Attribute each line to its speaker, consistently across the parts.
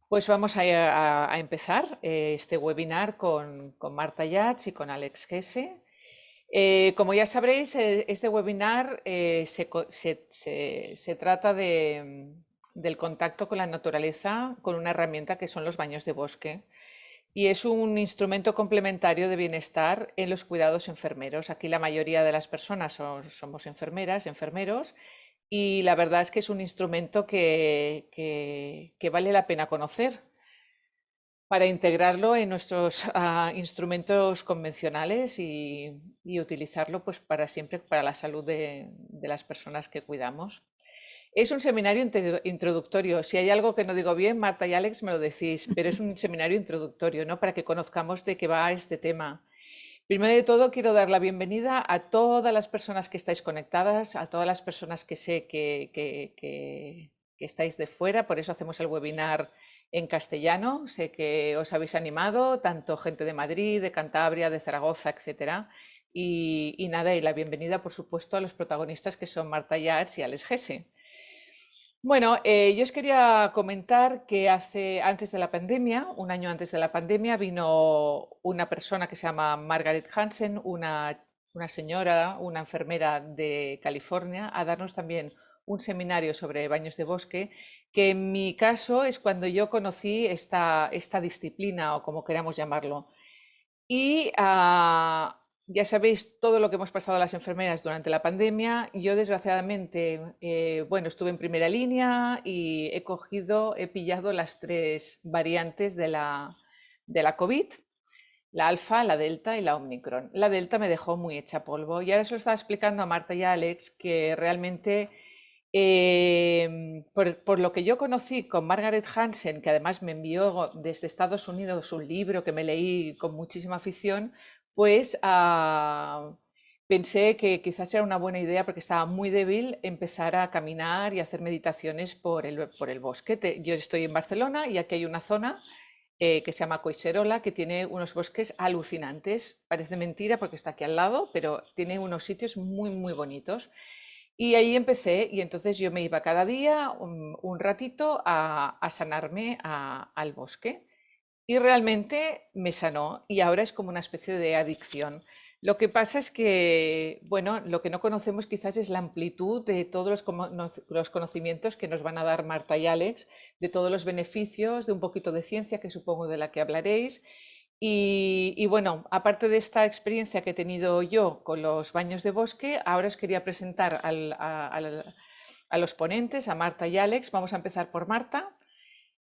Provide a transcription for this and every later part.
Speaker 1: Pues vamos a empezar este webinar con Marta Yats y con Alex Gese. Como ya sabréis, este webinar se trata del contacto con la naturaleza con una herramienta que son los baños de bosque. Y es un instrumento complementario de bienestar en los cuidados enfermeros. Aquí la mayoría de las personas somos enfermeras, enfermeros, y la verdad es que es un instrumento que vale la pena conocer para integrarlo en nuestros instrumentos convencionales y utilizarlo pues, para siempre para la salud de las personas que cuidamos. Es un seminario introductorio. Si hay algo que no digo bien, Marta y Alex me lo decís, pero es un seminario introductorio, ¿no? Para que conozcamos de qué va este tema. Primero de todo, quiero dar la bienvenida a todas las personas que estáis conectadas, a todas las personas que sé que estáis de fuera, por eso hacemos el webinar en castellano. Sé que os habéis animado, tanto gente de Madrid, de Cantabria, de Zaragoza, etcétera. Y nada, y la bienvenida, por supuesto, a los protagonistas que son Marta Yats y Alex Gese. Bueno, yo os quería comentar que antes de la pandemia, un año antes de la pandemia, vino una persona que se llama Margaret Hansen, una señora, una enfermera de California, a darnos también un seminario sobre baños de bosque, que en mi caso es cuando yo conocí esta disciplina o como queramos llamarlo. Y ya sabéis todo lo que hemos pasado las enfermeras durante la pandemia. Yo, desgraciadamente, bueno, estuve en primera línea y he pillado las tres variantes de la COVID, la alfa, la delta y la omicron. La delta me dejó muy hecha polvo y ahora se lo estaba explicando a Marta y a Alex que realmente por lo que yo conocí con Margaret Hansen, que además me envió desde Estados Unidos un libro que me leí con muchísima afición, pues pensé que quizás era una buena idea, porque estaba muy débil, empezar a caminar y hacer meditaciones por el bosque. Yo estoy en Barcelona y aquí hay una zona que se llama Collserola, que tiene unos bosques alucinantes. Parece mentira porque está aquí al lado, pero tiene unos sitios muy, muy bonitos. Y ahí empecé, y entonces yo me iba cada día un ratito a sanarme al bosque. Y realmente me sanó, y ahora es como una especie de adicción. Lo que pasa es que, bueno, lo que no conocemos quizás es la amplitud de todos los conocimientos que nos van a dar Marta y Alex, de todos los beneficios, de un poquito de ciencia, que supongo de la que hablaréis. Y bueno, aparte de esta experiencia que he tenido yo con los baños de bosque, ahora os quería presentar a los ponentes, a Marta y Alex. Vamos a empezar por Marta.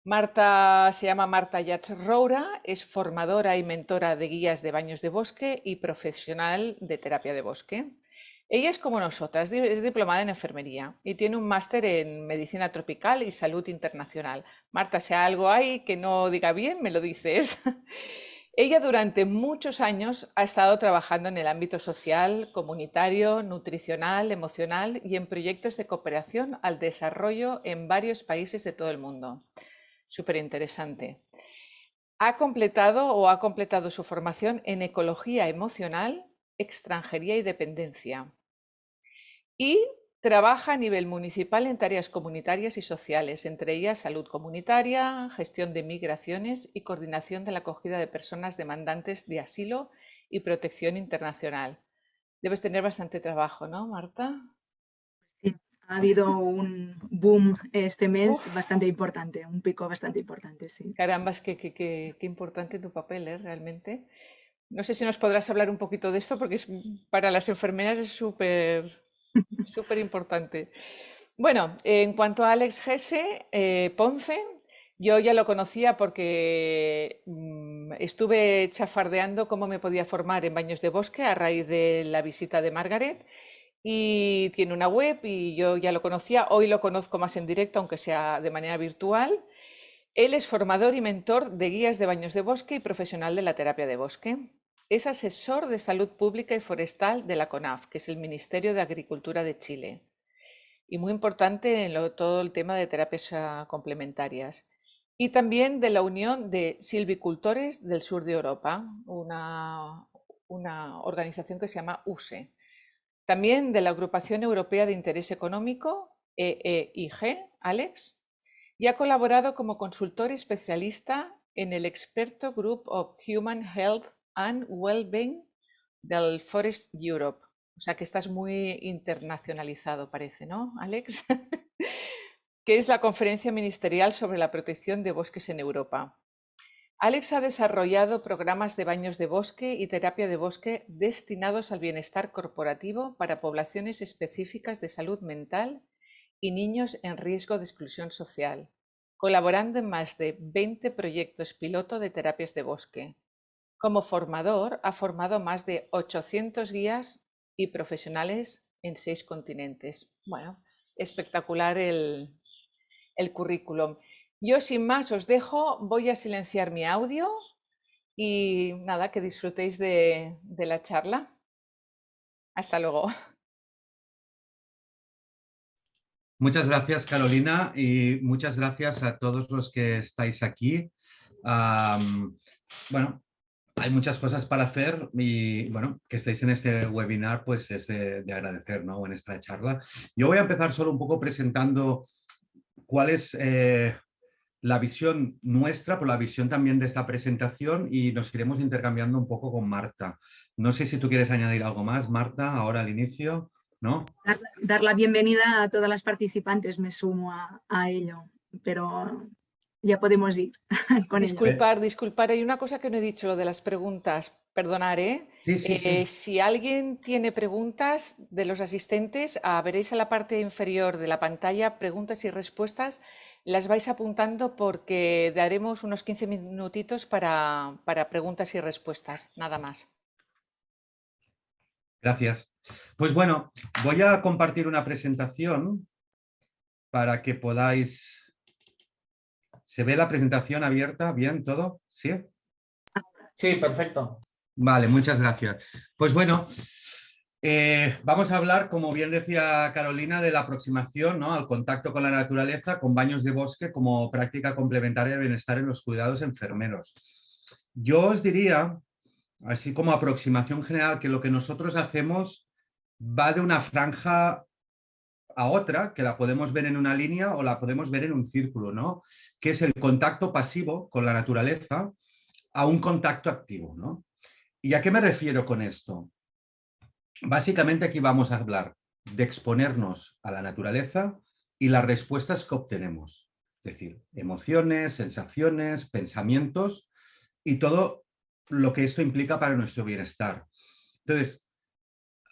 Speaker 1: Marta se llama Marta Yats Roura, es formadora y mentora de guías de baños de bosque y profesional de terapia de bosque. Ella es como nosotras, es diplomada en enfermería y tiene un máster en medicina tropical y salud internacional. Marta, si hay algo hay que no diga bien, me lo dices. Ella durante muchos años ha estado trabajando en el ámbito social, comunitario, nutricional, emocional y en proyectos de cooperación al desarrollo en varios países de todo el mundo. Súper interesante. Ha completado su formación en ecología emocional, extranjería y dependencia. Y trabaja a nivel municipal en tareas comunitarias y sociales, entre ellas salud comunitaria, gestión de migraciones y coordinación de la acogida de personas demandantes de asilo y protección internacional. Debes tener bastante trabajo, ¿no, Marta?
Speaker 2: Sí, ha habido un boom este mes
Speaker 1: Uf,
Speaker 2: bastante importante, un pico bastante importante, sí.
Speaker 1: caramba, es que importante tu papel, ¿eh? Realmente. No sé si nos podrás hablar un poquito de esto, porque para las enfermeras es súper, súper importante. Bueno, en cuanto a Alex Gese Ponce, yo ya lo conocía porque estuve chafardeando cómo me podía formar en baños de bosque a raíz de la visita de Margaret, y tiene una web y yo ya lo conocía. Hoy lo conozco más en directo, aunque sea de manera virtual. Él es formador y mentor de guías de baños de bosque y profesional de la terapia de bosque. Es asesor de salud pública y forestal de la CONAF, que es el Ministerio de Agricultura de Chile, y muy importante en todo el tema de terapias complementarias. Y también de la Unión de Silvicultores del Sur de Europa, una organización que se llama USE. También de la Agrupación Europea de Interés Económico, EEIG, Alex, y ha colaborado como consultor especialista en el Experto Group of Human Health and Wellbeing del Forest Europe. O sea que estás muy internacionalizado, parece, ¿no, Alex? Que es la conferencia ministerial sobre la protección de bosques en Europa. Alex ha desarrollado programas de baños de bosque y terapia de bosque destinados al bienestar corporativo para poblaciones específicas de salud mental y niños en riesgo de exclusión social, colaborando en más de 20 proyectos piloto de terapias de bosque. Como formador, ha formado más de 800 guías y profesionales en 6 continentes. Bueno, espectacular el currículum. Yo sin más os dejo, voy a silenciar mi audio y nada, que disfrutéis de la charla. Hasta luego.
Speaker 3: Muchas gracias, Carolina, y muchas gracias a todos los que estáis aquí. Bueno, hay muchas cosas para hacer y bueno, que estéis en este webinar pues es de agradecer, ¿no? En esta charla. Yo voy a empezar solo un poco presentando cuál es la visión nuestra, por la visión también de esta presentación, y nos iremos intercambiando un poco con Marta. No sé si tú quieres añadir algo más, Marta, ahora al inicio, ¿no?
Speaker 2: Dar la bienvenida a todas las participantes, me sumo a ello, pero ya podemos ir con ello.
Speaker 1: Disculpar, hay una cosa que no he dicho, lo de las preguntas. Perdonar, ¿eh?
Speaker 3: Sí.
Speaker 1: Si alguien tiene preguntas de los asistentes, veréis a la parte inferior de la pantalla preguntas y respuestas, las vais apuntando porque daremos unos 15 minutitos para preguntas y respuestas, nada más.
Speaker 3: Gracias. Pues bueno, voy a compartir una presentación para que podáis... ¿Se ve la presentación abierta? ¿Bien todo? ¿Sí?
Speaker 4: Sí, perfecto.
Speaker 3: Vale, muchas gracias. Pues bueno, vamos a hablar, como bien decía Carolina, de la aproximación, ¿no?, al contacto con la naturaleza, con baños de bosque como práctica complementaria de bienestar en los cuidados enfermeros. Yo os diría, así como aproximación general, que lo que nosotros hacemos va de una franja a otra, que la podemos ver en una línea o la podemos ver en un círculo, ¿no?, que es el contacto pasivo con la naturaleza a un contacto activo, ¿no? ¿Y a qué me refiero con esto? Básicamente aquí vamos a hablar de exponernos a la naturaleza y las respuestas que obtenemos, es decir, emociones, sensaciones, pensamientos y todo lo que esto implica para nuestro bienestar. Entonces,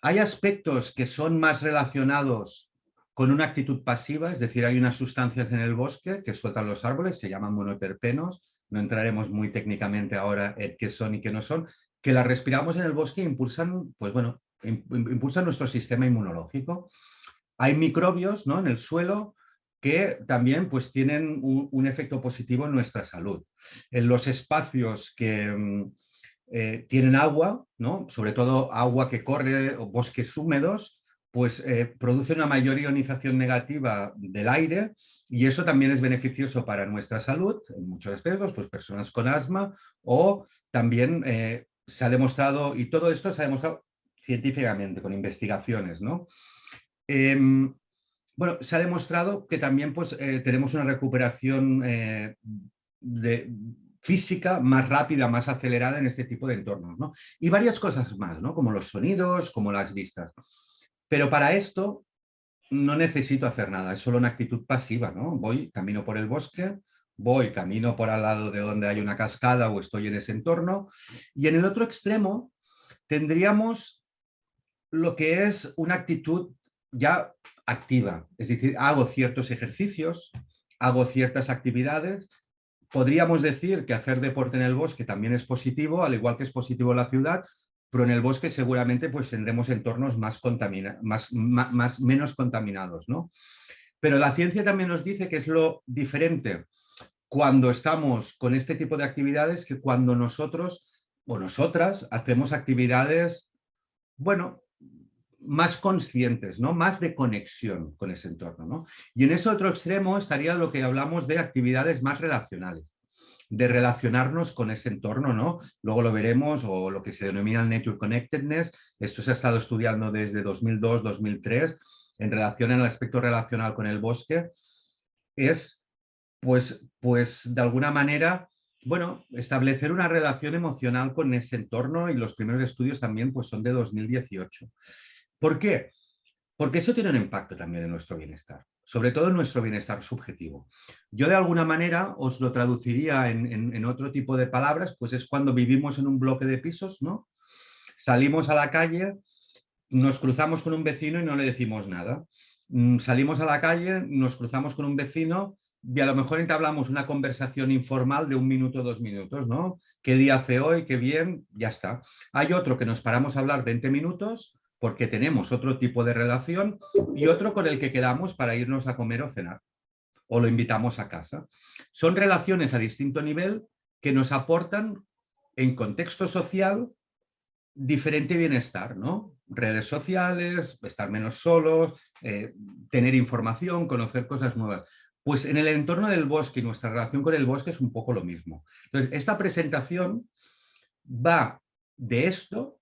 Speaker 3: hay aspectos que son más relacionados con una actitud pasiva, es decir, hay unas sustancias en el bosque que sueltan los árboles, se llaman monoterpenos, no entraremos muy técnicamente ahora en qué son y qué no son, que las respiramos en el bosque e impulsan, pues bueno, impulsan nuestro sistema inmunológico. Hay microbios, ¿no?, en el suelo que también pues, tienen un efecto positivo en nuestra salud. En los espacios que tienen agua, ¿no?, sobre todo agua que corre o bosques húmedos, pues produce una mayor ionización negativa del aire y eso también es beneficioso para nuestra salud, en muchos aspectos, pues personas con asma o también se ha demostrado, y todo esto se ha demostrado científicamente, con investigaciones, ¿no? Bueno, se ha demostrado que también pues, tenemos una recuperación física más rápida, más acelerada en este tipo de entornos, ¿no? Y varias cosas más, ¿no?, como los sonidos, como las vistas. Pero para esto no necesito hacer nada, es solo una actitud pasiva, ¿no? Voy, camino por el bosque, camino por al lado de donde hay una cascada o estoy en ese entorno. Y en el otro extremo tendríamos lo que es una actitud ya activa, es decir, hago ciertos ejercicios, hago ciertas actividades. Podríamos decir que hacer deporte en el bosque también es positivo, al igual que es positivo en la ciudad, pero en el bosque seguramente pues, tendremos entornos menos contaminados, ¿no? Pero la ciencia también nos dice que es lo diferente cuando estamos con este tipo de actividades que cuando nosotros o nosotras hacemos actividades, bueno, más conscientes, ¿no?, más de conexión con ese entorno, ¿no? Y en ese otro extremo estaría lo que hablamos de actividades más relacionales, de relacionarnos con ese entorno, ¿no? Luego lo veremos, o lo que se denomina el Nature Connectedness. Esto se ha estado estudiando desde 2002-2003 en relación al aspecto relacional con el bosque. Es pues de alguna manera, bueno, establecer una relación emocional con ese entorno, y los primeros estudios también pues son de 2018. ¿Por qué? Porque eso tiene un impacto también en nuestro bienestar, sobre todo en nuestro bienestar subjetivo. Yo de alguna manera os lo traduciría en otro tipo de palabras, pues es cuando vivimos en un bloque de pisos, ¿no? Salimos a la calle, nos cruzamos con un vecino y no le decimos nada. Salimos a la calle, nos cruzamos con un vecino y a lo mejor entablamos una conversación informal de 1 minuto, 2 minutos, ¿no? ¿Qué día hace hoy? ¿Qué bien? Ya está. Hay otro que nos paramos a hablar 20 minutos porque tenemos otro tipo de relación, y otro con el que quedamos para irnos a comer o cenar, o lo invitamos a casa. Son relaciones a distinto nivel que nos aportan en contexto social diferente bienestar, ¿no? Redes sociales, estar menos solos, tener información, conocer cosas nuevas. Pues en el entorno del bosque y nuestra relación con el bosque es un poco lo mismo. Entonces, esta presentación va de esto,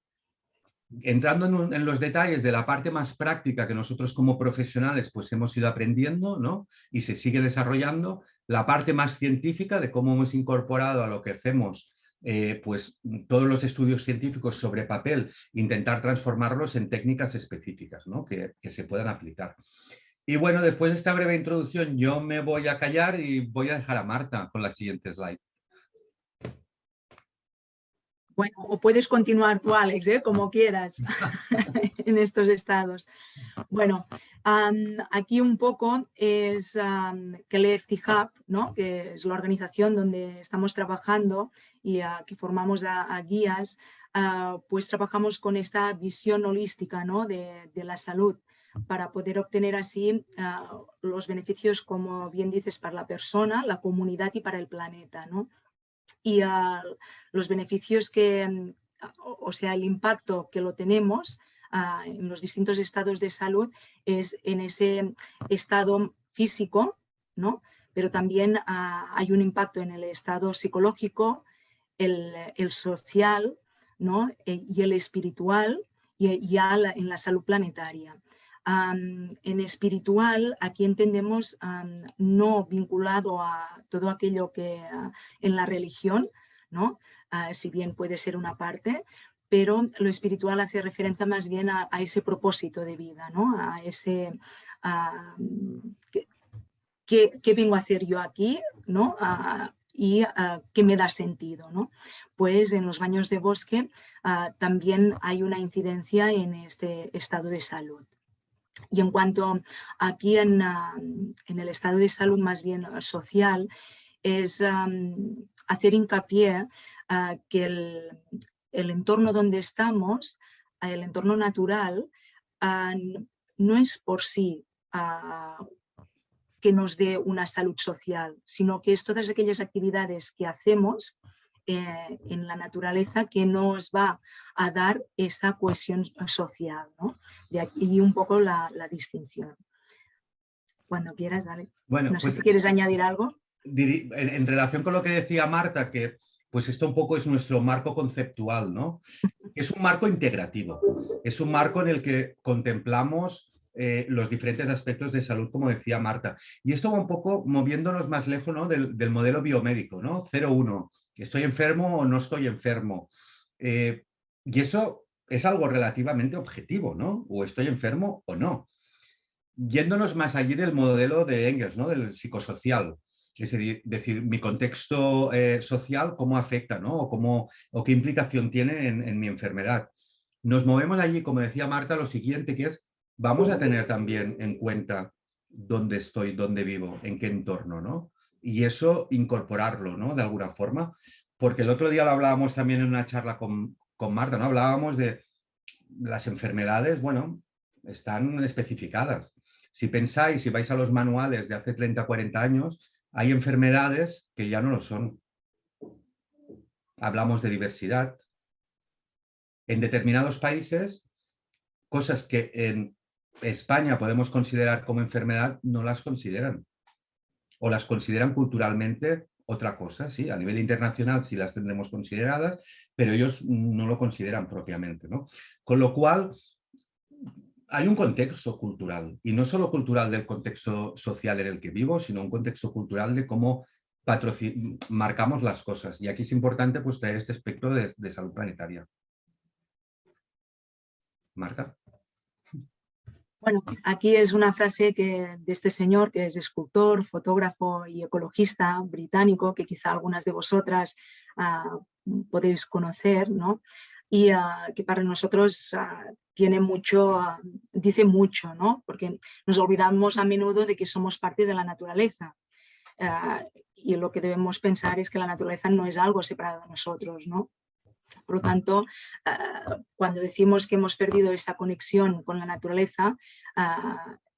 Speaker 3: entrando en los detalles de la parte más práctica que nosotros como profesionales pues hemos ido aprendiendo, ¿no? Y se sigue desarrollando, la parte más científica de cómo hemos incorporado a lo que hacemos pues todos los estudios científicos sobre papel, intentar transformarlos en técnicas específicas, ¿no? que se puedan aplicar. Y bueno, después de esta breve introducción yo me voy a callar y voy a dejar a Marta con la siguiente slide.
Speaker 2: Bueno, o puedes continuar tú, Alex, como quieras, en estos estados. Bueno, aquí un poco es que el EFT Hub, ¿no? Que es la organización donde estamos trabajando y que formamos a guías, pues trabajamos con esta visión holística, ¿no? de la salud, para poder obtener así los beneficios, como bien dices, para la persona, la comunidad y para el planeta, ¿no? Y los beneficios que, o sea, el impacto que lo tenemos en los distintos estados de salud es en ese estado físico, ¿no? Pero también hay un impacto en el estado psicológico, el social, ¿no? Y el espiritual, y ya en la salud planetaria. En espiritual, aquí entendemos no vinculado a todo aquello que en la religión, ¿no? Si bien puede ser una parte, pero lo espiritual hace referencia más bien a ese propósito de vida, ¿no? A ese ¿qué vengo a hacer yo aquí, ¿no? Y qué me da sentido, ¿no? Pues en los baños de bosque también hay una incidencia en este estado de salud. Y en cuanto aquí en el estado de salud más bien social, es hacer hincapié que el entorno donde estamos, el entorno natural, no es por sí que nos dé una salud social, sino que es todas aquellas actividades que hacemos en la naturaleza que nos va a dar esa cohesión social, ¿no? De aquí un poco la distinción. Cuando quieras, dale.
Speaker 3: Bueno,
Speaker 2: no sé
Speaker 3: pues,
Speaker 2: si quieres añadir algo.
Speaker 3: En relación con lo que decía Marta, que pues esto un poco es nuestro marco conceptual, ¿no? Es un marco integrativo, es un marco en el que contemplamos los diferentes aspectos de salud, como decía Marta. Y esto va un poco moviéndonos más lejos, ¿no? del modelo biomédico, ¿no? 0-1, ¿estoy enfermo o no estoy enfermo? Y eso es algo relativamente objetivo, ¿no? O estoy enfermo o no. Yéndonos más allí del modelo de Engels, ¿no? Del psicosocial. Es decir, mi contexto social, cómo afecta, ¿no? O qué implicación tiene en mi enfermedad. Nos movemos allí, como decía Marta, lo siguiente, que es, vamos a tener también en cuenta dónde estoy, dónde vivo, en qué entorno, ¿no? Y eso incorporarlo, ¿no? De alguna forma. Porque el otro día lo hablábamos también en una charla con Marta, ¿no? Hablábamos de las enfermedades, bueno, están especificadas. Si pensáis, si vais a los manuales de hace 30, 40 años, hay enfermedades que ya no lo son. Hablamos de diversidad. En determinados países, cosas que en España podemos considerar como enfermedad, no las consideran. O las consideran culturalmente otra cosa, sí. A nivel internacional sí las tendremos consideradas, pero ellos no lo consideran propiamente, ¿no? Con lo cual, hay un contexto cultural, y no solo cultural del contexto social en el que vivo, sino un contexto cultural de cómo marcamos las cosas. Y aquí es importante pues, traer este aspecto de salud planetaria. Marta.
Speaker 2: Bueno, aquí es una frase de este señor que es escultor, fotógrafo y ecologista británico, que quizá algunas de vosotras podéis conocer, ¿no? Y que para nosotros tiene mucho, dice mucho, ¿no? Porque nos olvidamos a menudo de que somos parte de la naturaleza. Y lo que debemos pensar es que la naturaleza no es algo separado de nosotros, ¿no? Por lo tanto, cuando decimos que hemos perdido esa conexión con la naturaleza,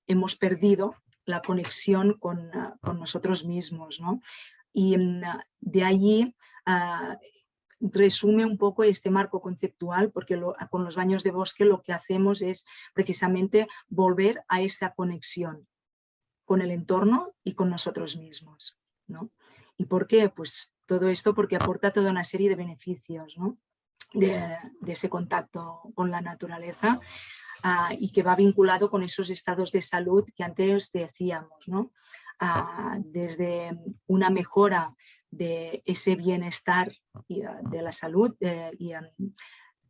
Speaker 2: hemos perdido la conexión con nosotros mismos, ¿no? Y de allí resume un poco este marco conceptual, porque con los baños de bosque lo que hacemos es precisamente volver a esa conexión con el entorno y con nosotros mismos, ¿no? ¿Y por qué? Pues todo esto porque aporta toda una serie de beneficios, ¿no? de ese contacto con la naturaleza y que va vinculado con esos estados de salud que antes decíamos, ¿no? Desde una mejora de ese bienestar de la salud y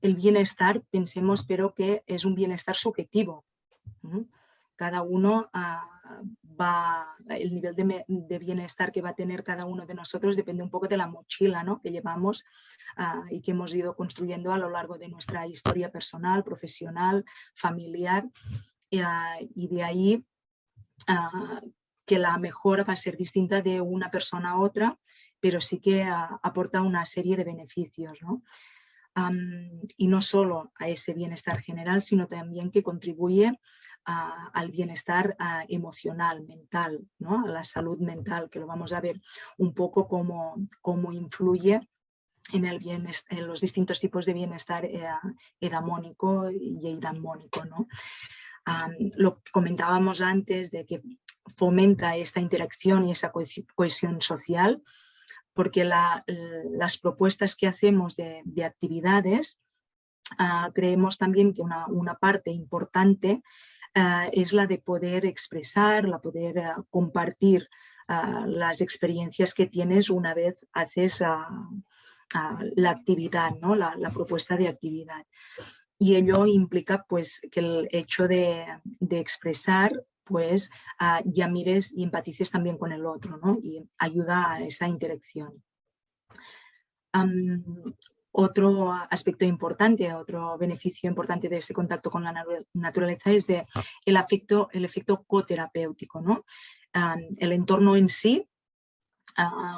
Speaker 2: el bienestar, pensemos, pero que es un bienestar subjetivo. Cada uno el nivel de bienestar que va a tener cada uno de nosotros depende un poco de la mochila, ¿no? que llevamos y que hemos ido construyendo a lo largo de nuestra historia personal, profesional, familiar, y de ahí que la mejora va a ser distinta de una persona a otra, pero sí que aporta una serie de beneficios, ¿no? Y no solo a ese bienestar general, sino también que contribuye al bienestar emocional, mental, ¿no? A la salud mental, que lo vamos a ver un poco cómo influye en los distintos tipos de bienestar edamónico y eudamónico, ¿no? Lo que comentábamos antes de que fomenta esta interacción y esa cohesión social, porque las propuestas que hacemos de actividades, creemos también que una parte importante es la de poder expresar, la poder compartir las experiencias que tienes una vez haces la actividad, ¿no? la propuesta de actividad. Y ello implica pues, que el hecho de expresar pues ya mires y empatices también con el otro, ¿no? Y ayuda a esa interacción. Otro aspecto importante, otro beneficio importante de ese contacto con la naturaleza es el efecto coterapéutico, ¿no? El entorno en sí,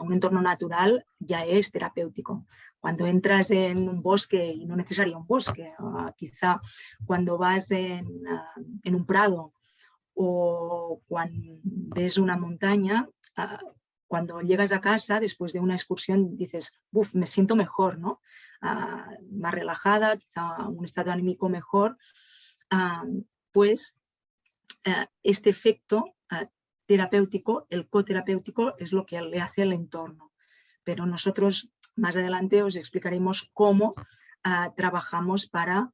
Speaker 2: un entorno natural, ya es terapéutico. Cuando entras en un bosque, y no necesariamente un bosque, quizá cuando vas en un prado o cuando ves una montaña, cuando llegas a casa después de una excursión dices, uff, me siento mejor, ¿no? Más relajada, quizá un estado anímico mejor, pues este efecto terapéutico, el coterapéutico, es lo que le hace al entorno. Pero nosotros más adelante os explicaremos cómo trabajamos para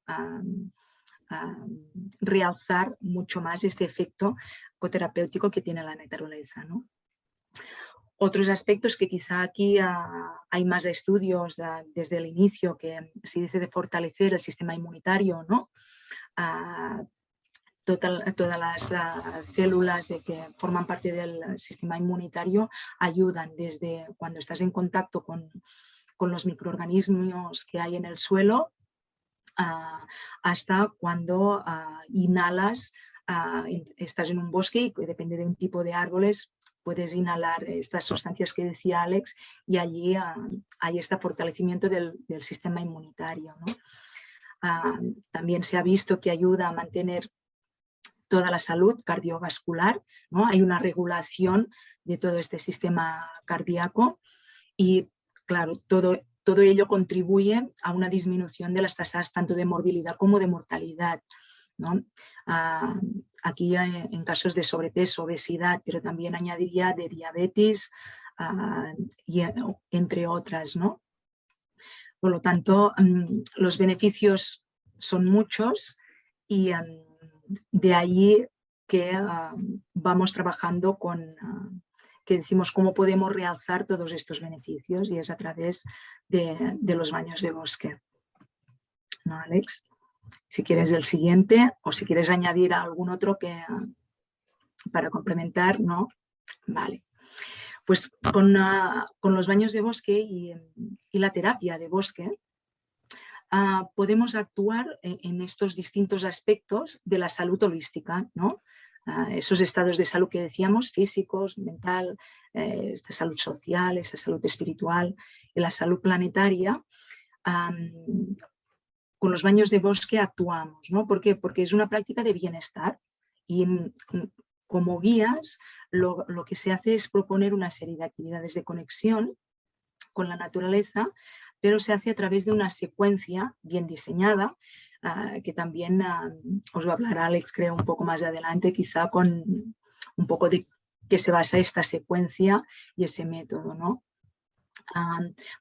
Speaker 2: realzar mucho más este efecto coterapéutico que tiene la naturaleza, ¿no? Otros aspectos que quizá aquí hay más estudios desde el inicio, que se dice de fortalecer el sistema inmunitario, ¿no? Todas las células que forman parte del sistema inmunitario ayudan desde cuando estás en contacto con los microorganismos que hay en el suelo hasta cuando inhalas, estás en un bosque y depende de un tipo de árboles puedes inhalar estas sustancias que decía Alex y allí hay este fortalecimiento del sistema inmunitario, ¿no? También se ha visto que ayuda a mantener toda la salud cardiovascular, ¿no? Hay una regulación de todo este sistema cardíaco y, claro, todo ello contribuye a una disminución de las tasas tanto de morbilidad como de mortalidad, ¿no? Aquí en casos de sobrepeso, obesidad, pero también añadiría de diabetes y entre otras, ¿no? Por lo tanto, los beneficios son muchos y de allí que vamos trabajando que decimos cómo podemos realzar todos estos beneficios, y es a través de los baños de bosque. ¿No, Alex? Si quieres el siguiente o si quieres añadir algún otro para complementar, ¿no? Vale. Pues con los baños de bosque y la terapia de bosque podemos actuar en estos distintos aspectos de la salud holística, ¿no? Esos estados de salud que decíamos, físicos, mental, esta salud social, esa salud espiritual y la salud planetaria. Con los baños de bosque actuamos, ¿no? ¿Por qué? Porque es una práctica de bienestar y como guías lo que se hace es proponer una serie de actividades de conexión con la naturaleza, pero se hace a través de una secuencia bien diseñada, que también os va a hablar Alex, creo, un poco más adelante, quizá con un poco de qué se basa esta secuencia y ese método, ¿no?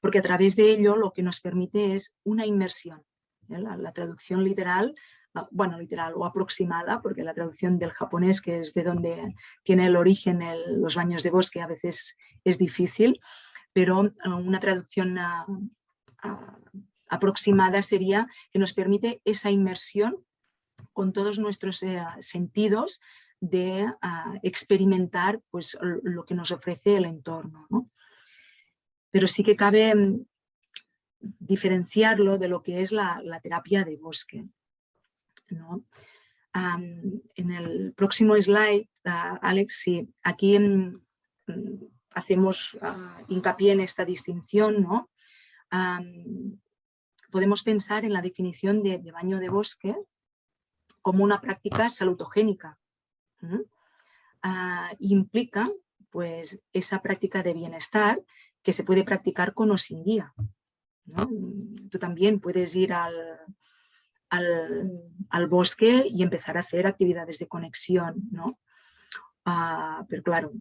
Speaker 2: Porque a través de ello lo que nos permite es una inmersión. La traducción literal, bueno, literal o aproximada, porque la traducción del japonés, que es de donde tiene el origen los baños de bosque, a veces es difícil, pero una traducción aproximada sería que nos permite esa inmersión con todos nuestros sentidos de experimentar pues, lo que nos ofrece el entorno, ¿no? Pero sí que cabe diferenciarlo de lo que es la terapia de bosque, ¿no? En el próximo slide, Alex, sí, aquí hacemos hincapié en esta distinción, ¿no? Podemos pensar en la definición de baño de bosque como una práctica salutogénica. Implica pues, esa práctica de bienestar que se puede practicar con o sin guía, ¿no? Tú también puedes ir al bosque y empezar a hacer actividades de conexión, ¿no? Pero claro,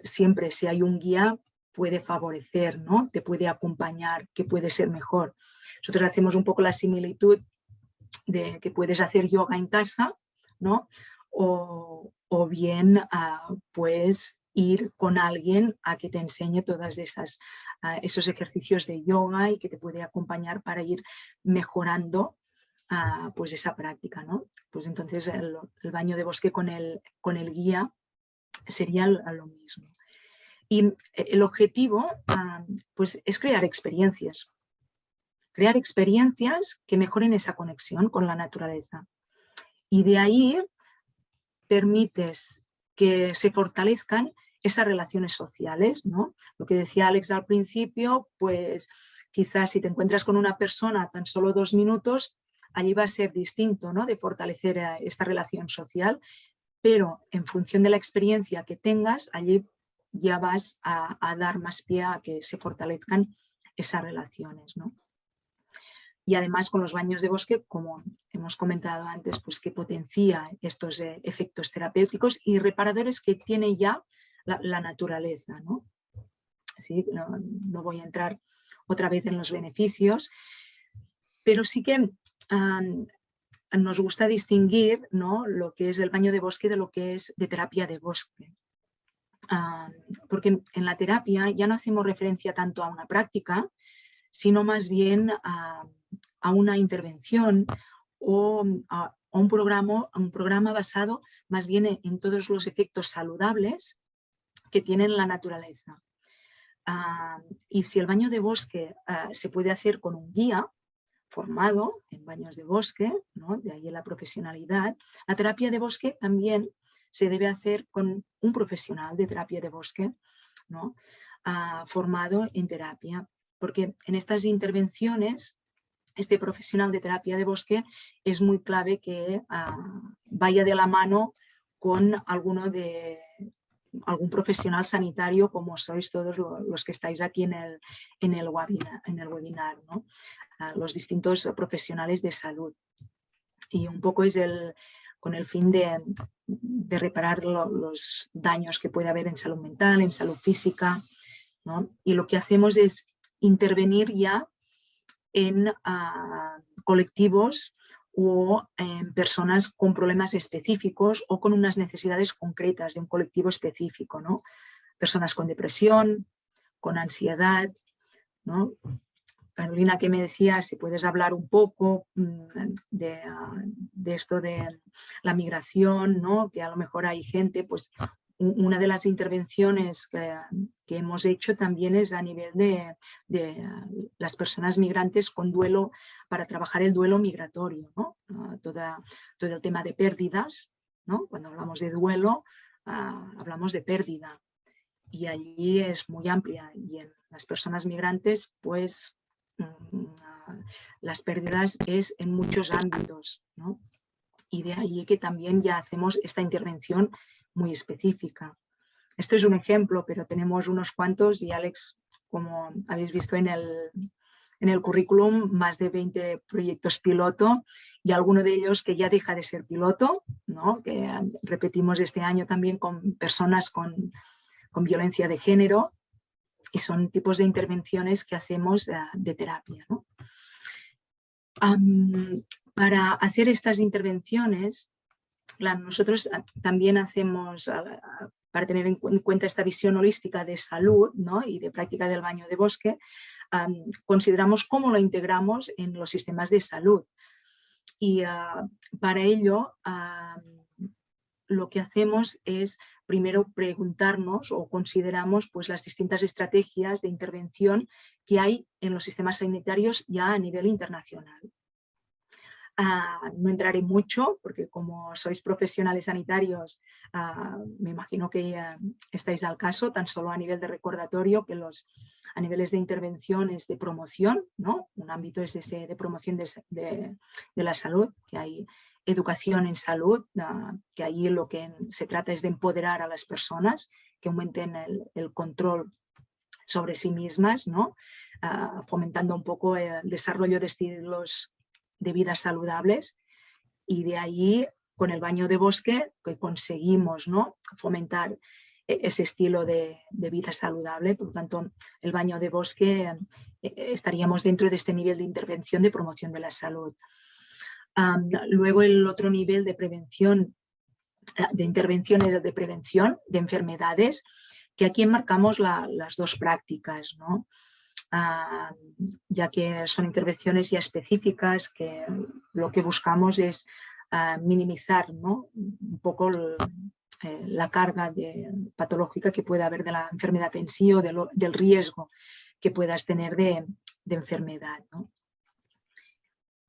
Speaker 2: siempre si hay un guía puede favorecer, ¿no? Te puede acompañar, que puede ser mejor. Nosotros hacemos un poco la similitud de que puedes hacer yoga en casa, ¿no? O bien pues ir con alguien a que te enseñe todas esos ejercicios de yoga y que te puede acompañar para ir mejorando pues esa práctica, ¿no? Pues entonces el baño de bosque con el guía sería lo mismo. Y el objetivo pues es crear experiencias que mejoren esa conexión con la naturaleza. Y de ahí permites que se fortalezcan esas relaciones sociales, ¿no? Lo que decía Alex al principio, pues quizás si te encuentras con una persona tan solo 2 minutos, allí va a ser distinto, ¿no? De fortalecer esta relación social, pero en función de la experiencia que tengas, allí ya vas a dar más pie a que se fortalezcan esas relaciones, ¿no? Y además con los baños de bosque, como hemos comentado antes, pues que potencia estos efectos terapéuticos y reparadores que tiene ya la naturaleza, ¿no? ¿Sí? No voy a entrar otra vez en los beneficios, pero sí que nos gusta distinguir, ¿no? Lo que es el baño de bosque de lo que es de terapia de bosque. Porque en la terapia ya no hacemos referencia tanto a una práctica, sino más bien a una intervención o a un programa basado más bien en todos los efectos saludables que tiene la naturaleza. Y si el baño de bosque se puede hacer con un guía formado en baños de bosque, ¿no? De ahí la profesionalidad, la terapia de bosque también se debe hacer con un profesional de terapia de bosque, ¿no? Formado en terapia, porque en estas intervenciones este profesional de terapia de bosque es muy clave que vaya de la mano con algún profesional sanitario, como sois todos los que estáis aquí en el webinar, ¿no? Los distintos profesionales de salud. Y un poco es con el fin de reparar los daños que puede haber en salud mental, en salud física, ¿no? Y lo que hacemos es intervenir ya en colectivos o en personas con problemas específicos o con unas necesidades concretas de un colectivo específico, ¿no? Personas con depresión, con ansiedad, ¿no? Carolina, que me decías si puedes hablar un poco de esto de la migración, ¿no? Que a lo mejor hay gente, pues una de las intervenciones que hemos hecho también es a nivel de las personas migrantes con duelo, para trabajar el duelo migratorio, ¿no? Todo el tema de pérdidas, ¿no? Cuando hablamos de duelo, hablamos de pérdida. Y allí es muy amplia. Y en las personas migrantes, pues las pérdidas es en muchos ámbitos, ¿no? Y de ahí que también ya hacemos esta intervención muy específica. Esto es un ejemplo, pero tenemos unos cuantos y Alex, como habéis visto en el currículum, más de 20 proyectos piloto y alguno de ellos que ya deja de ser piloto, ¿no? Que repetimos este año también con personas con violencia de género, y son tipos de intervenciones que hacemos de terapia, ¿no? Para hacer estas intervenciones, claro, nosotros también hacemos, para tener en cuenta esta visión holística de salud, ¿no? Y de práctica del baño de bosque, consideramos cómo lo integramos en los sistemas de salud. Y para ello, lo que hacemos es primero preguntarnos o consideramos pues, las distintas estrategias de intervención que hay en los sistemas sanitarios ya a nivel internacional. No entraré mucho porque como sois profesionales sanitarios, me imagino que estáis al caso, tan solo a nivel de recordatorio, que a niveles de intervención es de promoción, ¿no? Un ámbito es ese de promoción de la salud, que hay educación en salud, que allí lo que se trata es de empoderar a las personas, que aumenten el control sobre sí mismas, ¿no? Fomentando un poco el desarrollo de estilos de vida saludables, y de ahí con el baño de bosque que conseguimos, ¿no? Fomentar ese estilo de vida saludable. Por lo tanto, el baño de bosque estaríamos dentro de este nivel de intervención de promoción de la salud. Luego el otro nivel de prevención, de intervención es de prevención de enfermedades, que aquí enmarcamos las dos prácticas, ¿no? Ya que son intervenciones ya específicas, que lo que buscamos es minimizar, ¿no? Un poco la carga patológica que pueda haber de la enfermedad en sí o del riesgo que puedas tener de enfermedad, ¿no?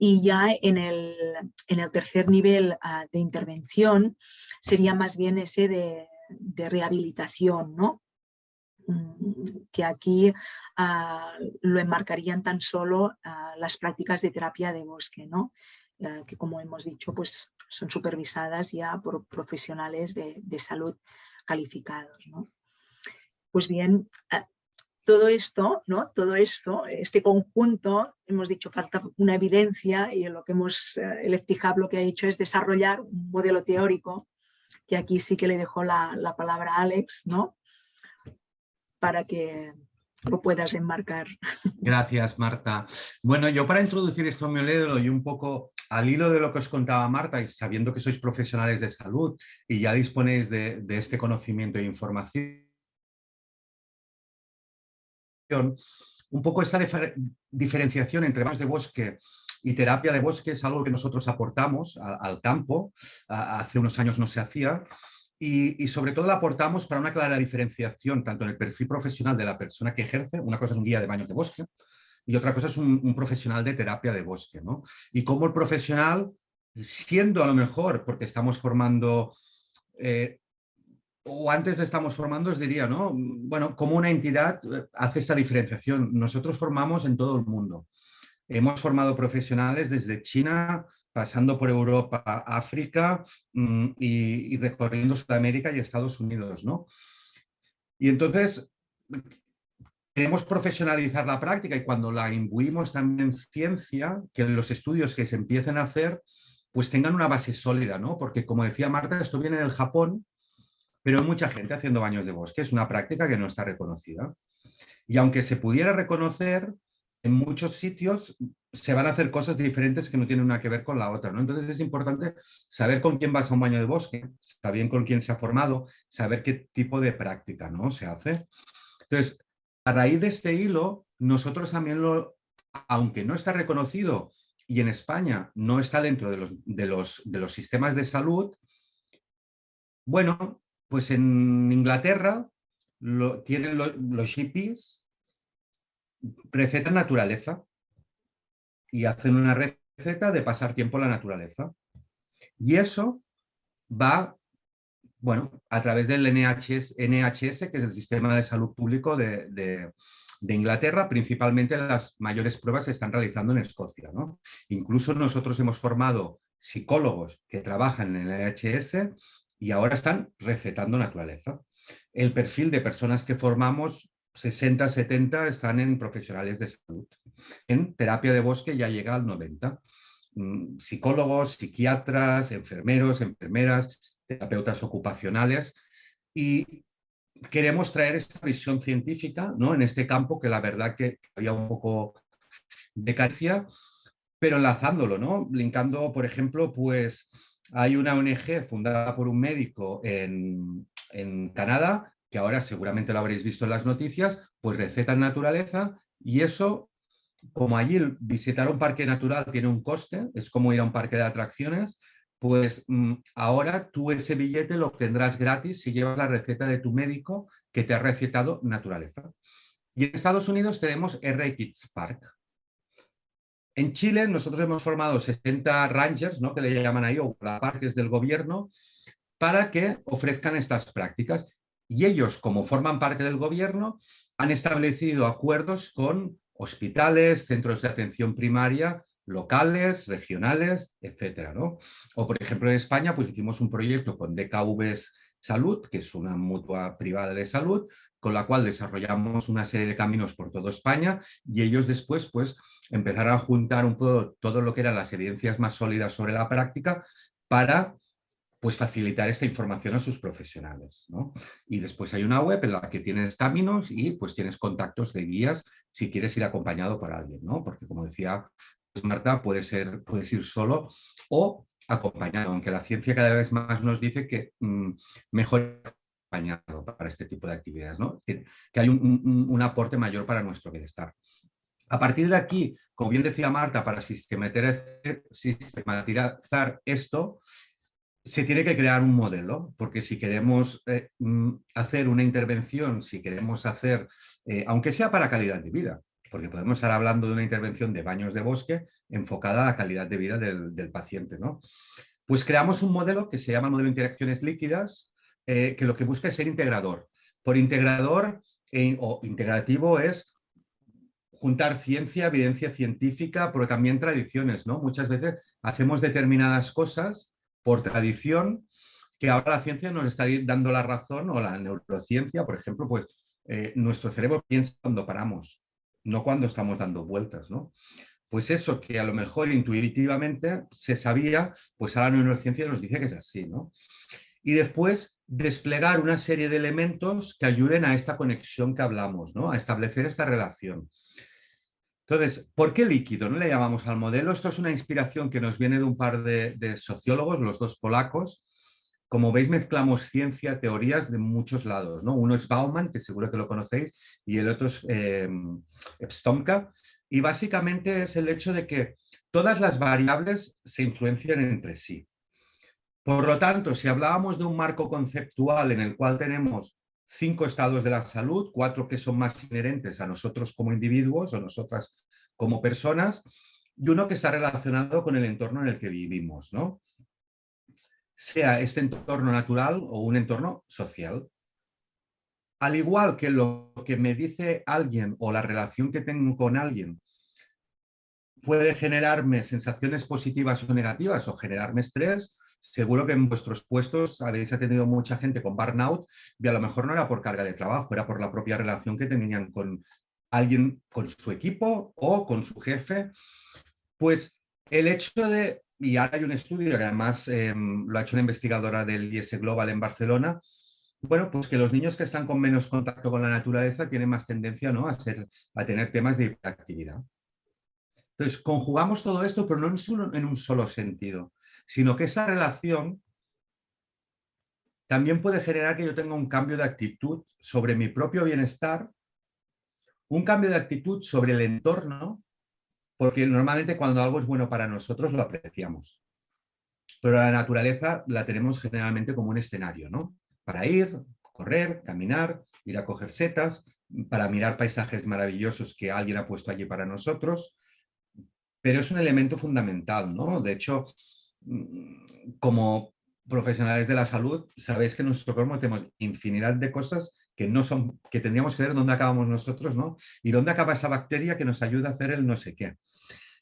Speaker 2: Y ya en el tercer nivel de intervención sería más bien ese de rehabilitación, ¿no? Que aquí lo enmarcarían tan solo las prácticas de terapia de bosque, ¿no? Que como hemos dicho, pues son supervisadas ya por profesionales de salud calificados, ¿no? Pues bien, todo esto, ¿no? Todo esto, este conjunto, hemos dicho, falta una evidencia, y lo que el FTHub lo que ha hecho es desarrollar un modelo teórico, que aquí sí que le dejo la palabra a Alex, ¿no? Para que lo puedas enmarcar.
Speaker 3: Gracias, Marta. Bueno, yo para introducir esto en mi modelo y un poco al hilo de lo que os contaba Marta, y sabiendo que sois profesionales de salud y ya disponéis de este conocimiento e información, un poco esta diferenciación entre baños de bosque y terapia de bosque es algo que nosotros aportamos al campo. Hace unos años no se hacía. Y sobre todo la aportamos para una clara diferenciación tanto en el perfil profesional de la persona que ejerce. Una cosa es un guía de baños de bosque y otra cosa es un profesional de terapia de bosque, ¿no? Y cómo el profesional, siendo a lo mejor, porque estamos formando, o antes de estamos formando, os diría, ¿no? Bueno, cómo una entidad hace esta diferenciación. Nosotros formamos en todo el mundo. Hemos formado profesionales desde China, pasando por Europa, África y recorriendo Sudamérica y Estados Unidos, ¿no? Y entonces queremos profesionalizar la práctica, y cuando la imbuimos también en ciencia, que los estudios que se empiecen a hacer pues tengan una base sólida, ¿no? Porque como decía Marta, esto viene del Japón, pero hay mucha gente haciendo baños de bosque. Es una práctica que no está reconocida. Y aunque se pudiera reconocer, en muchos sitios se van a hacer cosas diferentes que no tienen nada que ver con la otra, ¿no? Entonces es importante saber con quién vas a un baño de bosque, saber con quién se ha formado, saber qué tipo de práctica, ¿no?, se hace. Entonces, a raíz de este hilo, nosotros también aunque no está reconocido y en España no está dentro de los sistemas de salud, bueno, pues en Inglaterra tienen los GPs, recetan naturaleza y hacen una receta de pasar tiempo en la naturaleza. Y eso va, bueno, a través del NHS, que es el Sistema de Salud Público de Inglaterra. Principalmente las mayores pruebas se están realizando en Escocia, ¿no? Incluso nosotros hemos formado psicólogos que trabajan en el NHS y ahora están recetando naturaleza. El perfil de personas que formamos, 60, 70, están en profesionales de salud. En terapia de bosque ya llega al 90. Psicólogos, psiquiatras, enfermeros, enfermeras, terapeutas ocupacionales, y queremos traer esta visión científica, ¿no?, en este campo que la verdad que había un poco de carencia, pero enlazándolo, ¿no? Linkando, por ejemplo, pues hay una ONG fundada por un médico en Canadá, que ahora seguramente lo habréis visto en las noticias, pues receta en naturaleza, y eso, como allí visitar un parque natural tiene un coste, es como ir a un parque de atracciones, pues ahora tú ese billete lo obtendrás gratis si llevas la receta de tu médico que te ha recetado naturaleza. Y en Estados Unidos tenemos R-Kids Park. En Chile nosotros hemos formado 60 rangers, ¿no?, que le llaman ahí, o parques del gobierno, para que ofrezcan estas prácticas. Y ellos, como forman parte del gobierno, han establecido acuerdos con hospitales, centros de atención primaria, locales, regionales, etcétera, ¿no? O, por ejemplo, en España, pues hicimos un proyecto con DKV Salud, que es una mutua privada de salud, con la cual desarrollamos una serie de caminos por toda España, y ellos después, pues, empezaron a juntar un poco todo lo que eran las evidencias más sólidas sobre la práctica para, pues, facilitar esta información a sus profesionales, ¿no? Y después hay una web en la que tienes caminos y pues tienes contactos de guías si quieres ir acompañado por alguien, ¿no? Porque, como decía pues, Marta, puedes ir solo o acompañado, aunque la ciencia cada vez más nos dice que mejor acompañado para este tipo de actividades, ¿no? Que hay un aporte mayor para nuestro bienestar. A partir de aquí, como bien decía Marta, para sistematizar esto, se tiene que crear un modelo, porque si queremos hacer una intervención, si queremos hacer, aunque sea para calidad de vida, porque podemos estar hablando de una intervención de baños de bosque enfocada a la calidad de vida del paciente, ¿no? Pues creamos un modelo que se llama modelo de interacciones líquidas, que lo que busca es ser integrador. Por integrador o integrativo es juntar ciencia, evidencia científica, pero también tradiciones, ¿no? Muchas veces hacemos determinadas cosas por tradición, que ahora la ciencia nos está dando la razón, o la neurociencia, por ejemplo, pues nuestro cerebro piensa cuando paramos, no cuando estamos dando vueltas, ¿no? Pues eso que a lo mejor intuitivamente se sabía, pues ahora la neurociencia nos dice que es así, ¿no? Y después desplegar una serie de elementos que ayuden a esta conexión que hablamos, ¿no?, a establecer esta relación. Entonces, ¿por qué líquido? No le llamamos al modelo. Esto es una inspiración que nos viene de un par de sociólogos, los dos polacos. Como veis, mezclamos ciencia, teorías de muchos lados, ¿no? Uno es Bauman, que seguro que lo conocéis, y el otro es Stomka. Y básicamente es el hecho de que todas las variables se influencian entre sí. Por lo tanto, si hablábamos de un marco conceptual en el cual tenemos 5 estados de la salud, 4 que son más inherentes a nosotros como individuos o nosotras como personas, y uno que está relacionado con el entorno en el que vivimos, ¿no? Sea este entorno natural o un entorno social. Al igual que lo que me dice alguien o la relación que tengo con alguien puede generarme sensaciones positivas o negativas o generarme estrés, seguro que en vuestros puestos habéis atendido mucha gente con burnout y a lo mejor no era por carga de trabajo, era por la propia relación que tenían con alguien, con su equipo o con su jefe. Pues el hecho de, y ahora hay un estudio que además lo ha hecho una investigadora del IS Global en Barcelona, bueno, pues que los niños que están con menos contacto con la naturaleza tienen más tendencia, ¿no?, a tener temas de hiperactividad. Entonces, conjugamos todo esto, pero no en un solo sentido, sino que esa relación también puede generar que yo tenga un cambio de actitud sobre mi propio bienestar, un cambio de actitud sobre el entorno, porque normalmente cuando algo es bueno para nosotros lo apreciamos. Pero la naturaleza la tenemos generalmente como un escenario, ¿no? Para ir, correr, caminar, ir a coger setas, para mirar paisajes maravillosos que alguien ha puesto allí para nosotros, pero es un elemento fundamental, ¿no? De hecho, como profesionales de la salud, sabéis que en nuestro cuerpo tenemos infinidad de cosas que no son, que tendríamos que ver dónde acabamos nosotros, ¿no? Y dónde acaba esa bacteria que nos ayuda a hacer el no sé qué.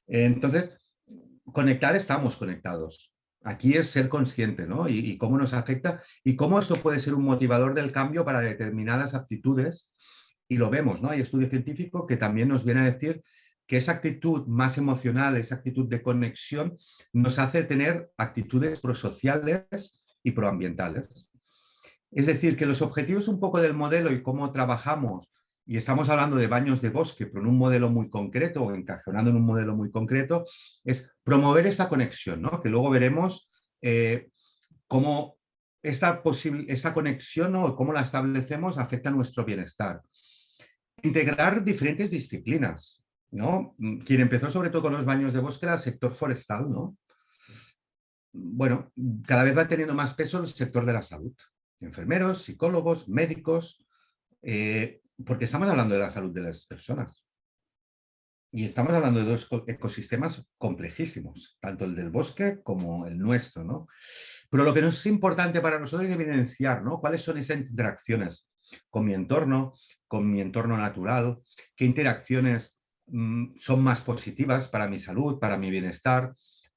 Speaker 3: Entonces, conectar, estamos conectados. Aquí es ser consciente, ¿no? Y cómo nos afecta y cómo esto puede ser un motivador del cambio para determinadas aptitudes. Y lo vemos, ¿no? Hay estudio científico que también nos viene a decir que esa actitud más emocional, esa actitud de conexión, nos hace tener actitudes prosociales y proambientales. Es decir, que los objetivos un poco del modelo y cómo trabajamos, y estamos hablando de baños de bosque, pero en un modelo muy concreto o encajonando en un modelo muy concreto, es promover esta conexión, ¿no? Que luego veremos cómo esta conexión, ¿no?, cómo la establecemos afecta a nuestro bienestar. Integrar diferentes disciplinas, ¿no? Quien empezó sobre todo con los baños de bosque era el sector forestal, ¿no? Bueno, cada vez va teniendo más peso el sector de la salud. Enfermeros, psicólogos, médicos, porque estamos hablando de la salud de las personas. Y estamos hablando de dos ecosistemas complejísimos, tanto el del bosque como el nuestro, ¿no? Pero lo que nos es importante para nosotros es evidenciar, ¿no?, cuáles son esas interacciones con mi entorno natural, qué interacciones son más positivas para mi salud, para mi bienestar,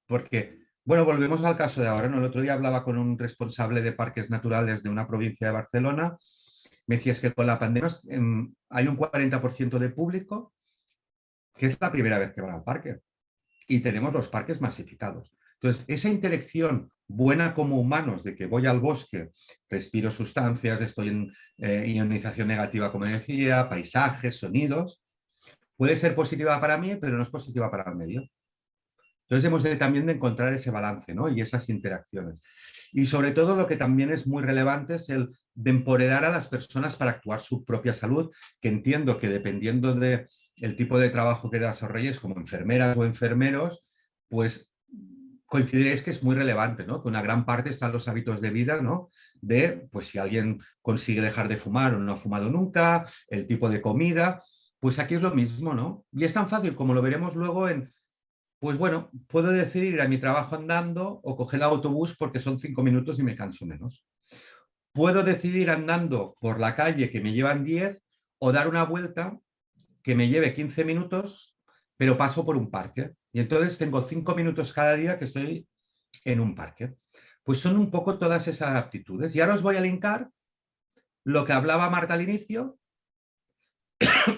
Speaker 3: porque, bueno, volvemos al caso de ahora, ¿no? El otro día hablaba con un responsable de parques naturales de una provincia de Barcelona, me decía, es que con la pandemia hay un 40% de público que es la primera vez que van al parque y tenemos los parques masificados. Entonces, esa interacción buena como humanos de que voy al bosque, respiro sustancias, estoy en ionización negativa, como decía, paisajes, sonidos, puede ser positiva para mí, pero no es positiva para el medio. Entonces hemos también de encontrar ese balance, ¿no?, y esas interacciones. Y sobre todo lo que también es muy relevante es el de empoderar a las personas para actuar su propia salud, que entiendo que dependiendo del tipo de trabajo que desarrolles como enfermeras o enfermeros, pues coincidiréis que es muy relevante, ¿no?, que una gran parte están los hábitos de vida, ¿no?, de pues si alguien consigue dejar de fumar o no ha fumado nunca, el tipo de comida, pues aquí es lo mismo, ¿no? Y es tan fácil como lo veremos luego en, pues bueno, puedo decidir ir a mi trabajo andando o coger el autobús porque son 5 minutos y me canso menos. Puedo decidir andando por la calle que me llevan 10 o dar una vuelta que me lleve 15 minutos, pero paso por un parque. Y entonces tengo 5 minutos cada día que estoy en un parque. Pues son un poco todas esas aptitudes. Y ahora os voy a linkar lo que hablaba Marta al inicio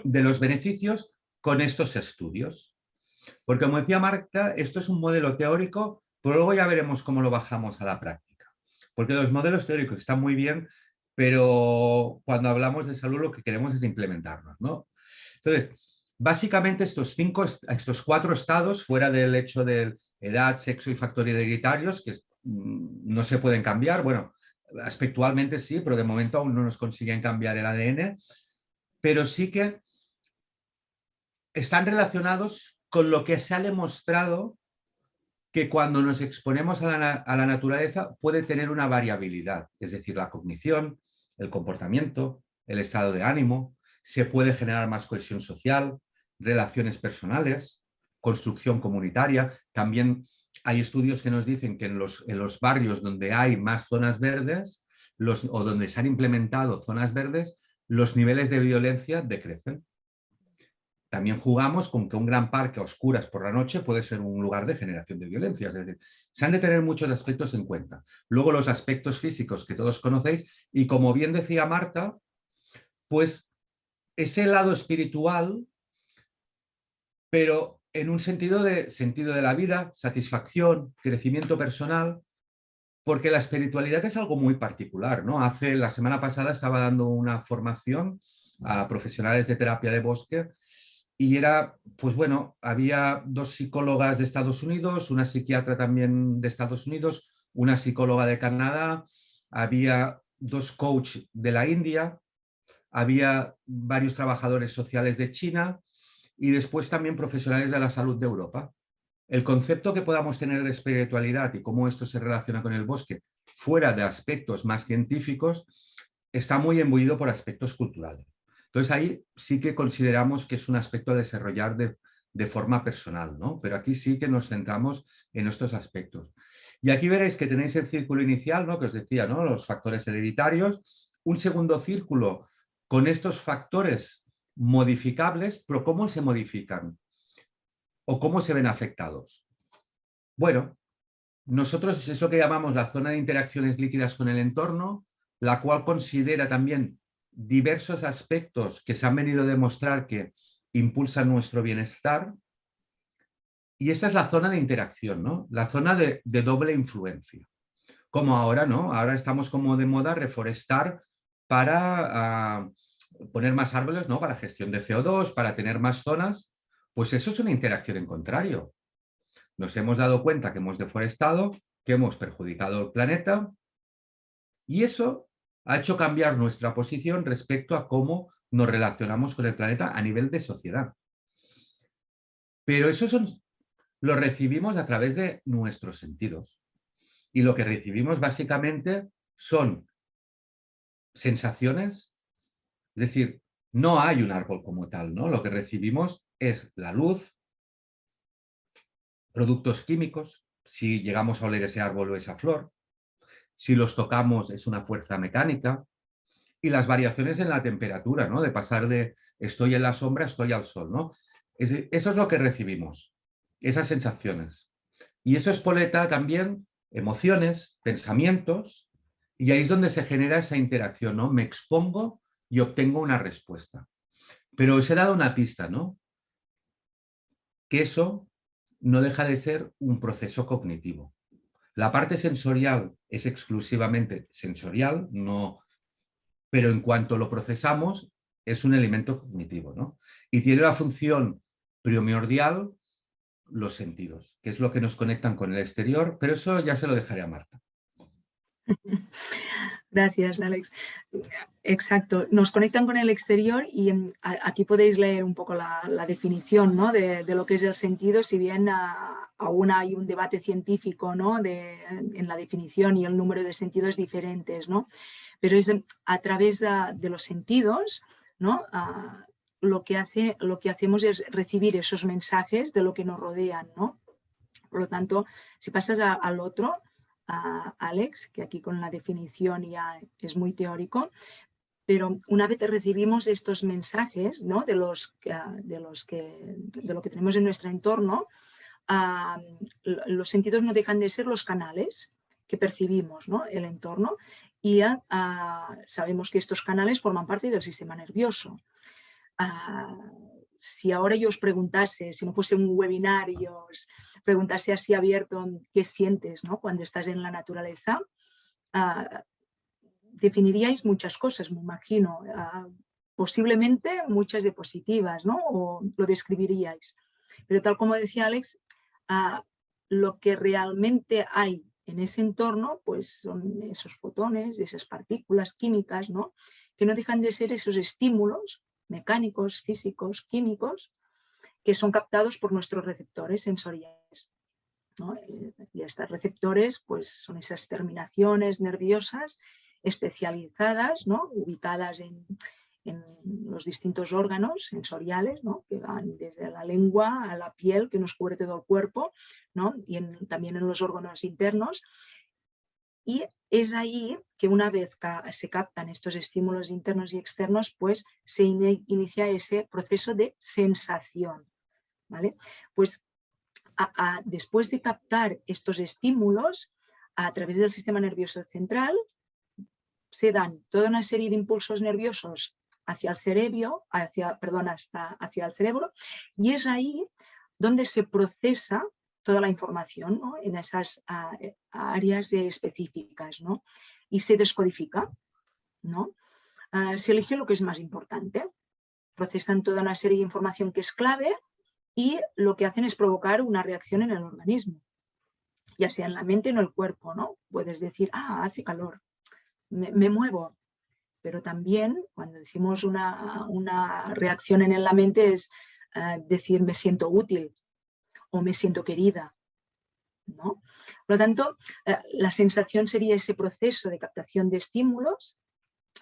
Speaker 3: de los beneficios con estos estudios. Porque como decía Marta, esto es un modelo teórico, pero luego ya veremos cómo lo bajamos a la práctica. Porque los modelos teóricos están muy bien, pero cuando hablamos de salud lo que queremos es implementarlos, ¿no? Entonces, básicamente estos 4 estados, fuera del hecho de edad, sexo y factor hereditarios, que no se pueden cambiar, bueno, aspectualmente sí, pero de momento aún no nos consiguen cambiar el ADN, pero sí que están relacionados con lo que se ha demostrado que cuando nos exponemos a la naturaleza puede tener una variabilidad, es decir, la cognición, el comportamiento, el estado de ánimo, se puede generar más cohesión social, relaciones personales, construcción comunitaria. También hay estudios que nos dicen que en los barrios donde hay más zonas verdes o donde se han implementado zonas verdes, los niveles de violencia decrecen. También jugamos con que un gran parque a oscuras por la noche puede ser un lugar de generación de violencia. Es decir, se han de tener muchos aspectos en cuenta. Luego los aspectos físicos que todos conocéis y como bien decía Marta, pues ese lado espiritual, pero en un sentido de la vida, satisfacción, crecimiento personal, porque la espiritualidad es algo muy particular, ¿no? La semana pasada estaba dando una formación a profesionales de terapia de bosque y era, pues bueno, había 2 psicólogas de Estados Unidos, una psiquiatra también de Estados Unidos, una psicóloga de Canadá, había 2 coaches de la India, había varios trabajadores sociales de China y después también profesionales de la salud de Europa. El concepto que podamos tener de espiritualidad y cómo esto se relaciona con el bosque, fuera de aspectos más científicos, está muy imbuido por aspectos culturales. Entonces ahí sí que consideramos que es un aspecto a desarrollar de forma personal, ¿no? Pero aquí sí que nos centramos en estos aspectos. Y aquí veréis que tenéis el círculo inicial, ¿no? Que os decía, ¿no? Los factores hereditarios, un segundo círculo con estos factores modificables, pero ¿cómo se modifican? ¿O cómo se ven afectados? Bueno, nosotros es lo que llamamos la zona de interacciones líquidas con el entorno, la cual considera también diversos aspectos que se han venido a demostrar que impulsan nuestro bienestar. Y esta es la zona de interacción, ¿no? La zona de doble influencia. Como ahora, ¿no? Ahora estamos como de moda reforestar para poner más árboles, ¿no? Para gestión de CO2, para tener más zonas. Pues eso es una interacción en contrario. Nos hemos dado cuenta que hemos deforestado, que hemos perjudicado el planeta y eso ha hecho cambiar nuestra posición respecto a cómo nos relacionamos con el planeta a nivel de sociedad. Pero eso lo recibimos a través de nuestros sentidos. Y lo que recibimos básicamente son sensaciones, es decir, no hay un árbol como tal, ¿no? Lo que recibimos es la luz, productos químicos, si llegamos a oler ese árbol o esa flor, si los tocamos es una fuerza mecánica, y las variaciones en la temperatura, ¿no? De pasar de estoy en la sombra, estoy al sol, ¿no? Eso es lo que recibimos, esas sensaciones. Y eso espoleta también emociones, pensamientos, y ahí es donde se genera esa interacción, ¿no? Me expongo y obtengo una respuesta. Pero os he dado una pista, ¿no? Que eso no deja de ser un proceso cognitivo. La parte sensorial es exclusivamente sensorial, no, pero en cuanto lo procesamos es un elemento cognitivo, ¿no? Y tiene una función primordial los sentidos, que es lo que nos conectan con el exterior, pero eso ya se lo dejaré a Marta.
Speaker 2: Gracias, Alex. Exacto, nos conectan con el exterior y aquí podéis leer un poco la definición, ¿no? de lo que es el sentido, si bien aún hay un debate científico, ¿no? en la definición y el número de sentidos diferentes, ¿no? Pero es a través de los sentidos, ¿no? Lo que hacemos es recibir esos mensajes de lo que nos rodean, ¿no? Por lo tanto, si pasas al otro, a Alex, que aquí con la definición ya es muy teórico, pero una vez recibimos estos mensajes, ¿no? de lo que tenemos en nuestro entorno, los sentidos no dejan de ser los canales que percibimos, ¿no? el entorno, y sabemos que estos canales forman parte del sistema nervioso. Si ahora yo os preguntase, si no fuese un webinar y os preguntase así abierto qué sientes, ¿no? cuando estás en la naturaleza, definiríais muchas cosas, me imagino, posiblemente muchas de positivas, ¿no? O lo describiríais. Pero tal como decía Alex, lo que realmente hay en ese entorno, pues son esos fotones, esas partículas químicas, ¿no? Que no dejan de ser esos estímulos mecánicos, físicos, químicos, que son captados por nuestros receptores sensoriales, ¿no? Y estos receptores pues, son esas terminaciones nerviosas especializadas, ¿no? Ubicadas en los distintos órganos sensoriales, ¿no? Que van desde la lengua a la piel, que nos cubre todo el cuerpo, ¿no? Y también en los órganos internos. Y es ahí que una vez se captan estos estímulos internos y externos, pues se inicia ese proceso de sensación, ¿vale? Pues después de captar estos estímulos a través del sistema nervioso central, se dan toda una serie de impulsos nerviosos hacia el cerebro, hacia el cerebro, y es ahí donde se procesa toda la información, ¿no?, en esas áreas específicas, ¿no?, y se descodifica, ¿no? Se elige lo que es más importante, procesan toda una serie de información que es clave y lo que hacen es provocar una reacción en el organismo, ya sea en la mente o en el cuerpo, ¿no? Puedes decir, hace calor, me muevo, pero también cuando decimos una reacción en la mente es decir me siento útil o me siento querida, ¿no? Por lo tanto, la sensación sería ese proceso de captación de estímulos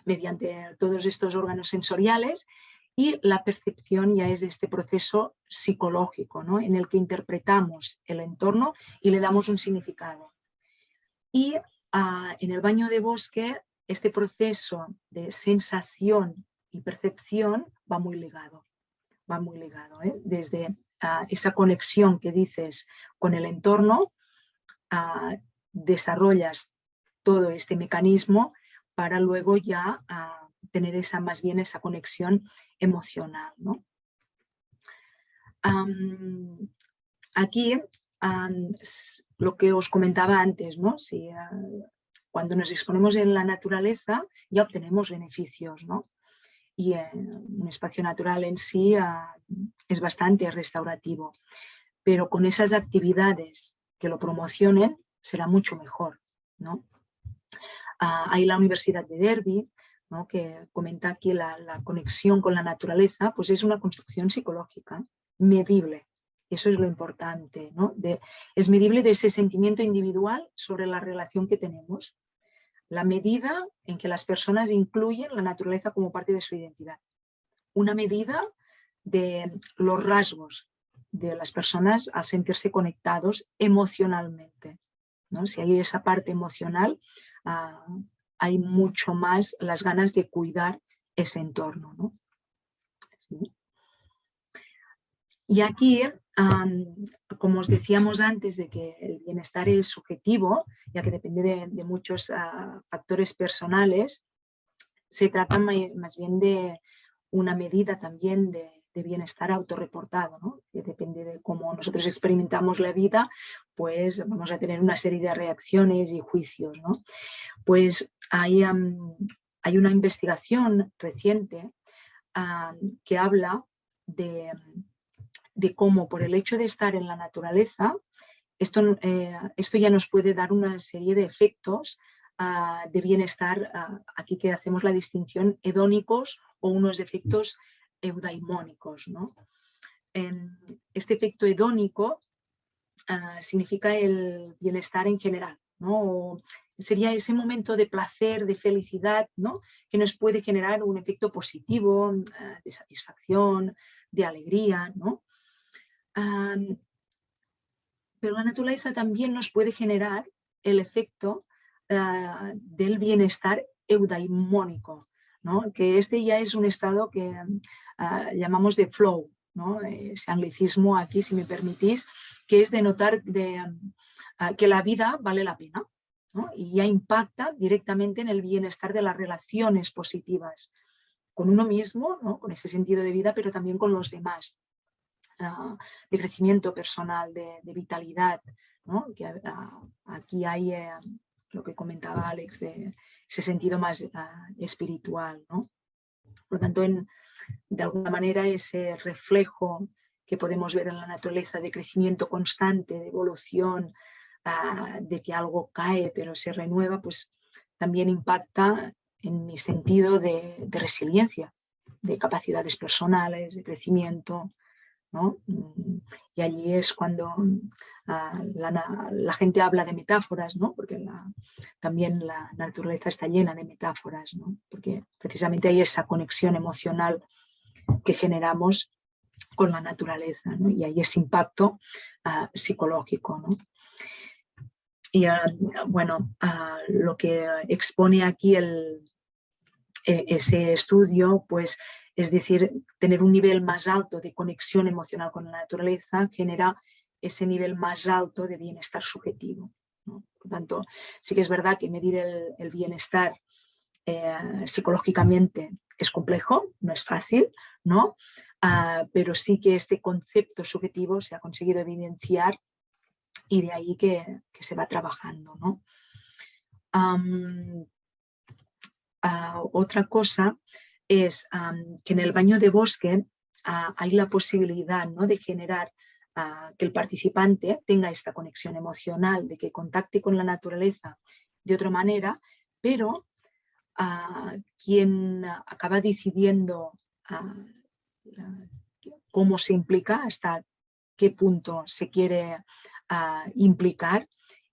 Speaker 2: mediante todos estos órganos sensoriales, y la percepción ya es este proceso psicológico, ¿no?, en el que interpretamos el entorno y le damos un significado. Y en el baño de bosque este proceso de sensación y percepción va muy ligado, ¿eh? Desde esa conexión que dices con el entorno, desarrollas todo este mecanismo para luego ya tener más bien esa conexión emocional, ¿no? Aquí lo que os comentaba antes, ¿no? Si, cuando nos exponemos en la naturaleza ya obtenemos beneficios, ¿no? Y un espacio natural en sí es bastante restaurativo, pero con esas actividades que lo promocionen será mucho mejor, ¿no? Hay la Universidad de Derby, ¿no?, que comenta aquí la conexión con la naturaleza, pues es una construcción psicológica medible. Eso es lo importante, ¿no? Es medible de ese sentimiento individual sobre la relación que tenemos, la medida en que las personas incluyen la naturaleza como parte de su identidad, una medida de los rasgos de las personas al sentirse conectados emocionalmente, ¿no? Si hay esa parte emocional, hay mucho más las ganas de cuidar ese entorno, ¿no? Sí. Y aquí, como os decíamos antes, de que el bienestar es subjetivo, ya que depende de muchos factores personales, se trata más bien de una medida también de bienestar autorreportado, ¿no? Que depende de cómo nosotros experimentamos la vida, pues vamos a tener una serie de reacciones y juicios, ¿no? Pues hay una investigación reciente que habla de cómo, por el hecho de estar en la naturaleza, esto ya nos puede dar una serie de efectos de bienestar, aquí que hacemos la distinción, hedónicos o unos efectos eudaimónicos, ¿no? Este efecto hedónico significa el bienestar en general, ¿no? Sería ese momento de placer, de felicidad, ¿no?, que nos puede generar un efecto positivo, de satisfacción, de alegría, ¿no? Pero la naturaleza también nos puede generar el efecto del bienestar eudaimónico, ¿no?, que este ya es un estado que llamamos de flow, ¿no?, ese anglicismo aquí, si me permitís, que es de notar que la vida vale la pena, ¿no?, y ya impacta directamente en el bienestar de las relaciones positivas con uno mismo, ¿no?, con ese sentido de vida, pero también con los demás, de crecimiento personal, de vitalidad, ¿no?, que aquí hay lo que comentaba Alex, de ese sentido más espiritual, ¿no? Por lo tanto, de alguna manera, ese reflejo que podemos ver en la naturaleza de crecimiento constante, de evolución, de que algo cae pero se renueva, pues también impacta en mi sentido de resiliencia, de capacidades personales, de crecimiento, ¿no? Y allí es cuando la gente habla de metáforas, ¿no?, porque también la naturaleza está llena de metáforas, ¿no?, porque precisamente hay esa conexión emocional que generamos con la naturaleza, ¿no?, y hay ese impacto psicológico, ¿no? Y bueno, lo que expone aquí ese estudio, pues es decir, tener un nivel más alto de conexión emocional con la naturaleza genera ese nivel más alto de bienestar subjetivo, ¿no? Por tanto, sí que es verdad que medir el bienestar psicológicamente es complejo, no es fácil, ¿no? Pero sí que este concepto subjetivo se ha conseguido evidenciar y de ahí que se va trabajando, ¿no? Otra cosa es que en el baño de bosque hay la posibilidad, ¿no?, de generar que el participante tenga esta conexión emocional, de que contacte con la naturaleza de otra manera, pero quien acaba decidiendo cómo se implica, hasta qué punto se quiere implicar,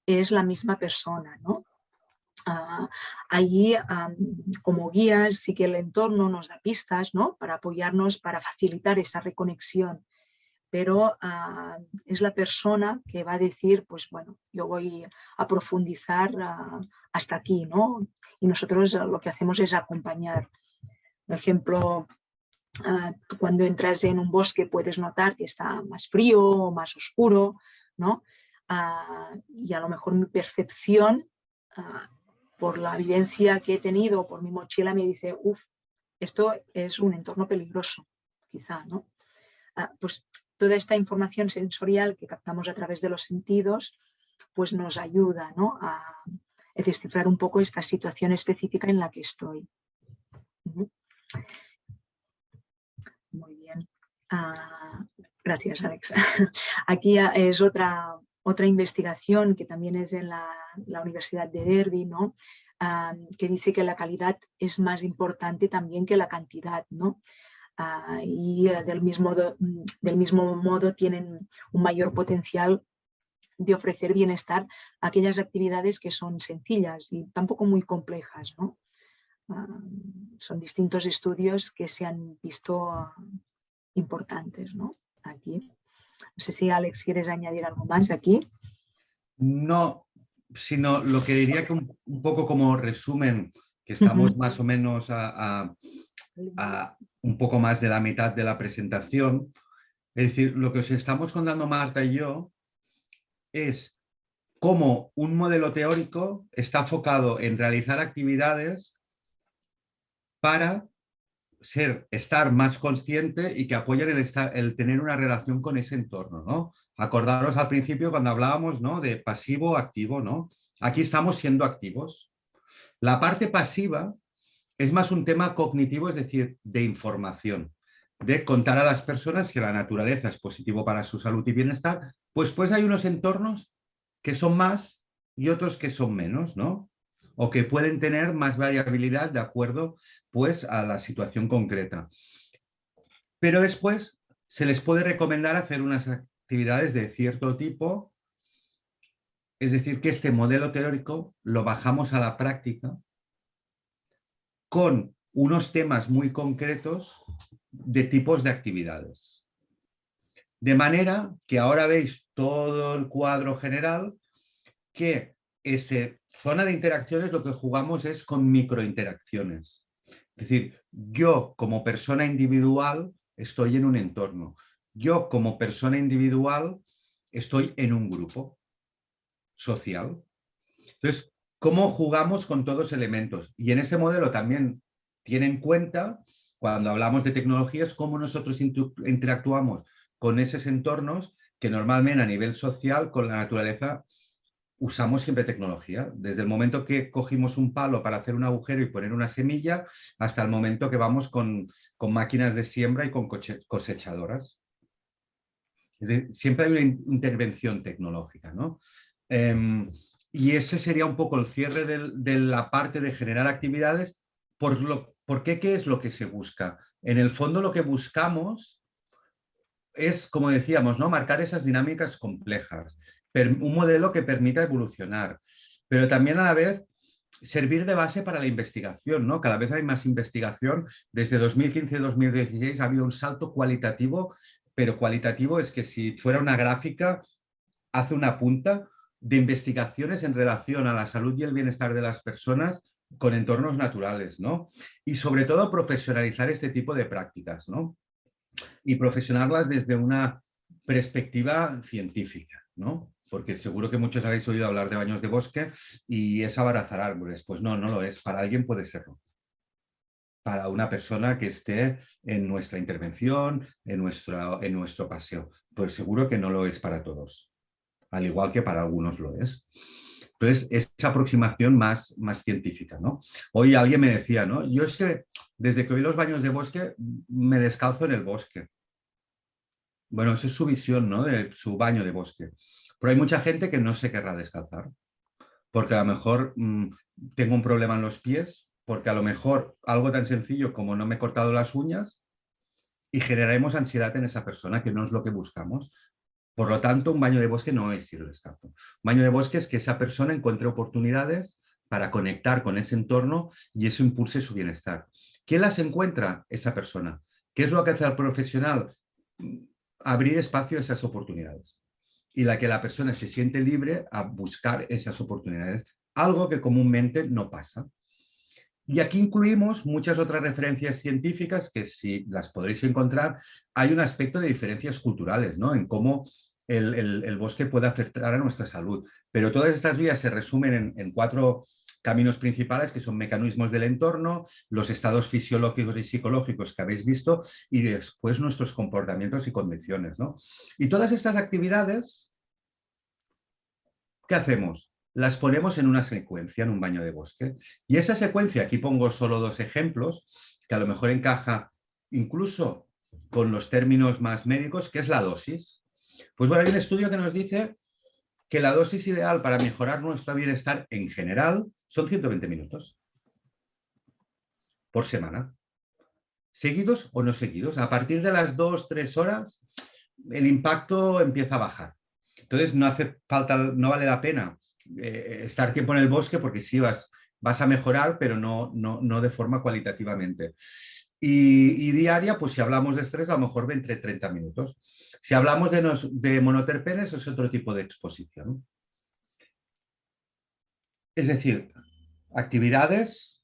Speaker 2: es la misma persona, ¿no? Allí, como guías, sí que el entorno nos da pistas, ¿no?, para apoyarnos, para facilitar esa reconexión, pero es la persona que va a decir, pues bueno, yo voy a profundizar hasta aquí, ¿no? Y nosotros lo que hacemos es acompañar. Por ejemplo, cuando entras en un bosque puedes notar que está más frío o más oscuro, ¿no? Y a lo mejor mi percepción, por la vivencia que he tenido, por mi mochila, me dice, uff, esto es un entorno peligroso, quizá, ¿no? Pues toda esta información sensorial que captamos a través de los sentidos, pues nos ayuda, ¿no?, a descifrar un poco esta situación específica en la que estoy. Muy bien. Gracias, Alex. Aquí es otra investigación que también es en la Universidad de Derby, ¿no?, que dice que la calidad es más importante también que la cantidad, ¿no? Y del mismo modo tienen un mayor potencial de ofrecer bienestar a aquellas actividades que son sencillas y tampoco muy complejas, ¿no? Son distintos estudios que se han visto importantes, ¿no? Aquí. No sé si, Alex, quieres añadir algo más aquí.
Speaker 3: No, sino lo que diría que un poco como resumen, que estamos más o menos a un poco más de la mitad de la presentación. Es decir, lo que os estamos contando Marta y yo es cómo un modelo teórico está enfocado en realizar actividades para estar más consciente y que apoyen el tener una relación con ese entorno, ¿no? Acordaros al principio cuando hablábamos, ¿no?, de pasivo, activo, ¿no? Aquí estamos siendo activos. La parte pasiva es más un tema cognitivo, es decir, de información, de contar a las personas que la naturaleza es positivo para su salud y bienestar, pues hay unos entornos que son más y otros que son menos, ¿no? O que pueden tener más variabilidad de acuerdo, pues, a la situación concreta. Pero después se les puede recomendar hacer unas actividades de cierto tipo, es decir, que este modelo teórico lo bajamos a la práctica con unos temas muy concretos de tipos de actividades. De manera que ahora veis todo el cuadro general, que esa zona de interacciones lo que jugamos es con microinteracciones. Es decir, yo como persona individual estoy en un entorno. Yo como persona individual estoy en un grupo social. Entonces, ¿cómo jugamos con todos los elementos? Y en este modelo también tiene en cuenta, cuando hablamos de tecnologías, cómo nosotros interactuamos con esos entornos que normalmente a nivel social, con la naturaleza, usamos siempre tecnología. Desde el momento que cogimos un palo para hacer un agujero y poner una semilla, hasta el momento que vamos con máquinas de siembra y con cosechadoras. Es decir, siempre hay una intervención tecnológica, ¿no? Y ese sería un poco el cierre de la parte de generar actividades. ¿Por qué? ¿Qué es lo que se busca? En el fondo lo que buscamos es, como decíamos, ¿no?, marcar esas dinámicas complejas, un modelo que permita evolucionar, pero también a la vez servir de base para la investigación, ¿no? Cada vez hay más investigación. Desde 2015 y 2016 ha habido un salto cualitativo, pero cualitativo es que si fuera una gráfica, hace una punta de investigaciones en relación a la salud y el bienestar de las personas con entornos naturales, ¿no? Y sobre todo profesionalizar este tipo de prácticas, ¿no? Y profesionarlas desde una perspectiva científica, ¿no? Porque seguro que muchos habéis oído hablar de baños de bosque y es abrazar árboles. Pues no, no lo es. Para alguien puede serlo. Para una persona que esté en nuestra intervención, en nuestro paseo. Pues seguro que no lo es para todos. al igual que para algunos lo es. Entonces, es esa aproximación más científica, ¿no? Hoy alguien me decía, ¿no? Yo es que desde que oí los baños de bosque me descalzo en el bosque. Bueno, esa es su visión, ¿no? De su baño de bosque. Pero hay mucha gente que no se querrá descalzar, porque a lo mejor tengo un problema en los pies, porque a lo mejor algo tan sencillo como no me he cortado las uñas y generaremos ansiedad en esa persona, que no es lo que buscamos. Por lo tanto, un baño de bosque no es ir descalzo. Un baño de bosque es que esa persona encuentre oportunidades para conectar con ese entorno y eso impulse su bienestar. ¿Quién las encuentra? Esa persona. ¿Qué es lo que hace al profesional? Abrir espacio a esas oportunidades y que la persona se siente libre a buscar esas oportunidades, algo que comúnmente no pasa. Y aquí incluimos muchas otras referencias científicas que, si las podréis encontrar, hay un aspecto de diferencias culturales, ¿no? En cómo el bosque puede afectar a nuestra salud. Pero todas estas vías se resumen en 4 caminos principales, que son mecanismos del entorno, los estados fisiológicos y psicológicos que habéis visto, y después nuestros comportamientos y condiciones, ¿no? Y todas estas actividades, ¿qué hacemos? Las ponemos en una secuencia, en un baño de bosque. Y esa secuencia, aquí pongo solo 2 ejemplos, que a lo mejor encaja incluso con los términos más médicos, que es la dosis. Pues bueno, hay un estudio que nos dice que la dosis ideal para mejorar nuestro bienestar en general son 120 minutos por semana. Seguidos o no seguidos. A partir de las 2-3 horas, el impacto empieza a bajar. Entonces no hace falta, no vale la pena estar tiempo en el bosque, porque sí vas a mejorar, pero no de forma cualitativamente. Y diaria, pues si hablamos de estrés, a lo mejor de entre 30 minutos. Si hablamos de monoterpenes, es otro tipo de exposición. Es decir, actividades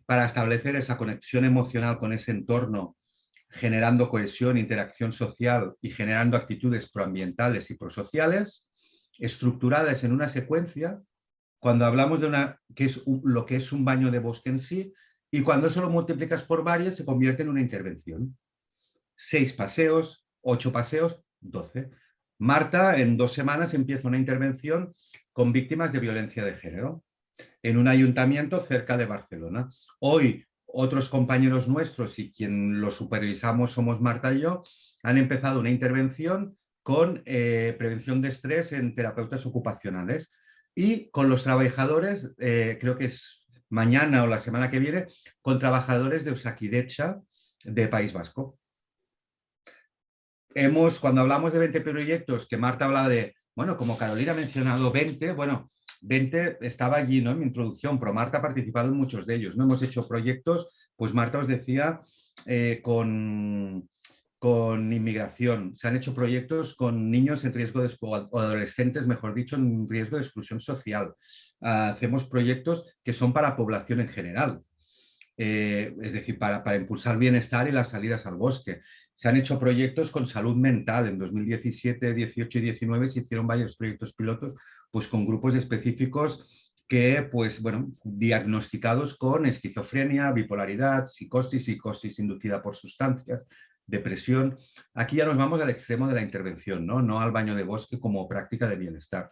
Speaker 3: para establecer esa conexión emocional con ese entorno, generando cohesión, interacción social y generando actitudes proambientales y prosociales, estructuradas en una secuencia, cuando hablamos de lo que es un baño de bosque en sí, y cuando eso lo multiplicas por varias, se convierte en una intervención. 6 paseos, 8 paseos, 12. Marta, en 2 semanas, empieza una intervención con víctimas de violencia de género en un ayuntamiento cerca de Barcelona. Hoy, otros compañeros nuestros, y quien lo supervisamos somos Marta y yo, han empezado una intervención con prevención de estrés en terapeutas ocupacionales, y con los trabajadores, creo que es mañana o la semana que viene, con trabajadores de Osakidetza de País Vasco. Cuando hablamos de 20 proyectos, que Marta habla de, bueno, como Carolina ha mencionado 20, bueno, 20 estaba allí, ¿no?, en mi introducción, pero Marta ha participado en muchos de ellos, ¿no? Hemos hecho proyectos, pues Marta os decía, con inmigración. Se han hecho proyectos con niños en riesgo o adolescentes, mejor dicho, en riesgo de exclusión social. Hacemos proyectos que son para población en general. Es decir, para impulsar bienestar y las salidas al bosque. Se han hecho proyectos con salud mental. En 2017, 18 y 19 se hicieron varios proyectos pilotos, pues con grupos específicos que, pues bueno, diagnosticados con esquizofrenia, bipolaridad, psicosis inducida por sustancias, depresión. Aquí ya nos vamos al extremo de la intervención, no al baño de bosque como práctica de bienestar.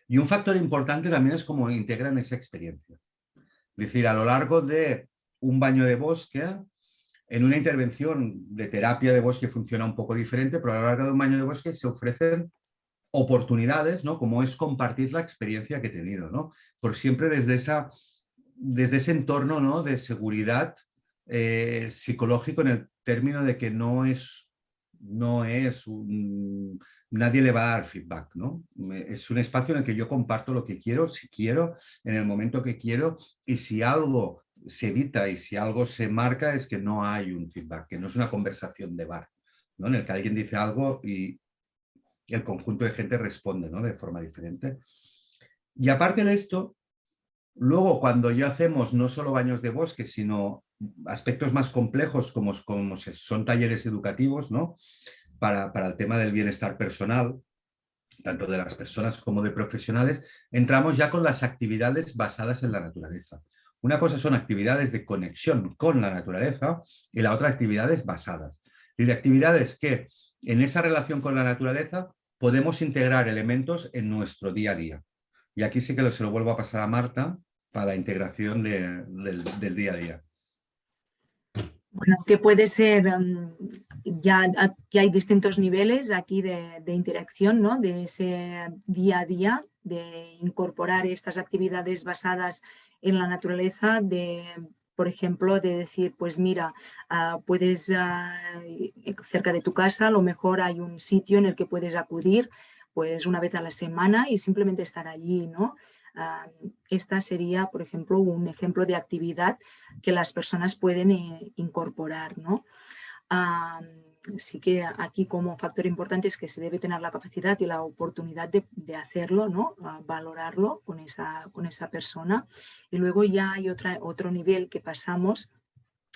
Speaker 3: Y un factor importante también es cómo integran esa experiencia. Es decir, a lo largo de un baño de bosque, en una intervención de terapia de bosque funciona un poco diferente, pero a lo largo de un baño de bosque se ofrecen oportunidades, ¿no?, como es compartir la experiencia que he tenido, ¿no?, por siempre desde ese entorno, ¿no?, de seguridad psicológico, en el término de que nadie le va a dar feedback, ¿no? Es un espacio en el que yo comparto lo que quiero, si quiero, en el momento que quiero, y si algo se evita y si algo se marca es que no hay un feedback, que no es una conversación de bar, ¿no?, en el que alguien dice algo y el conjunto de gente responde, ¿no?, de forma diferente. Y aparte de esto, luego cuando ya hacemos no solo baños de bosque, sino aspectos más complejos como son talleres educativos, ¿no?, para el tema del bienestar personal, tanto de las personas como de profesionales, entramos ya con las actividades basadas en la naturaleza. Una cosa son actividades de conexión con la naturaleza y la otra actividades basadas. Y de actividades que en esa relación con la naturaleza podemos integrar elementos en nuestro día a día. Y aquí sí que se lo vuelvo a pasar a Marta para la integración del día a día.
Speaker 2: Bueno, que puede ser, ya aquí hay distintos niveles aquí de interacción, ¿no? De ese día a día, de incorporar estas actividades basadas en la naturaleza, por ejemplo, de decir, pues mira, puedes, cerca de tu casa, a lo mejor hay un sitio en el que puedes acudir pues una vez a la semana y simplemente estar allí, ¿no? Esta sería, por ejemplo, un ejemplo de actividad que las personas pueden incorporar, ¿no? Sí que aquí como factor importante es que se debe tener la capacidad y la oportunidad de hacerlo, ¿no? Valorarlo con esa persona. Y luego ya hay otro nivel que pasamos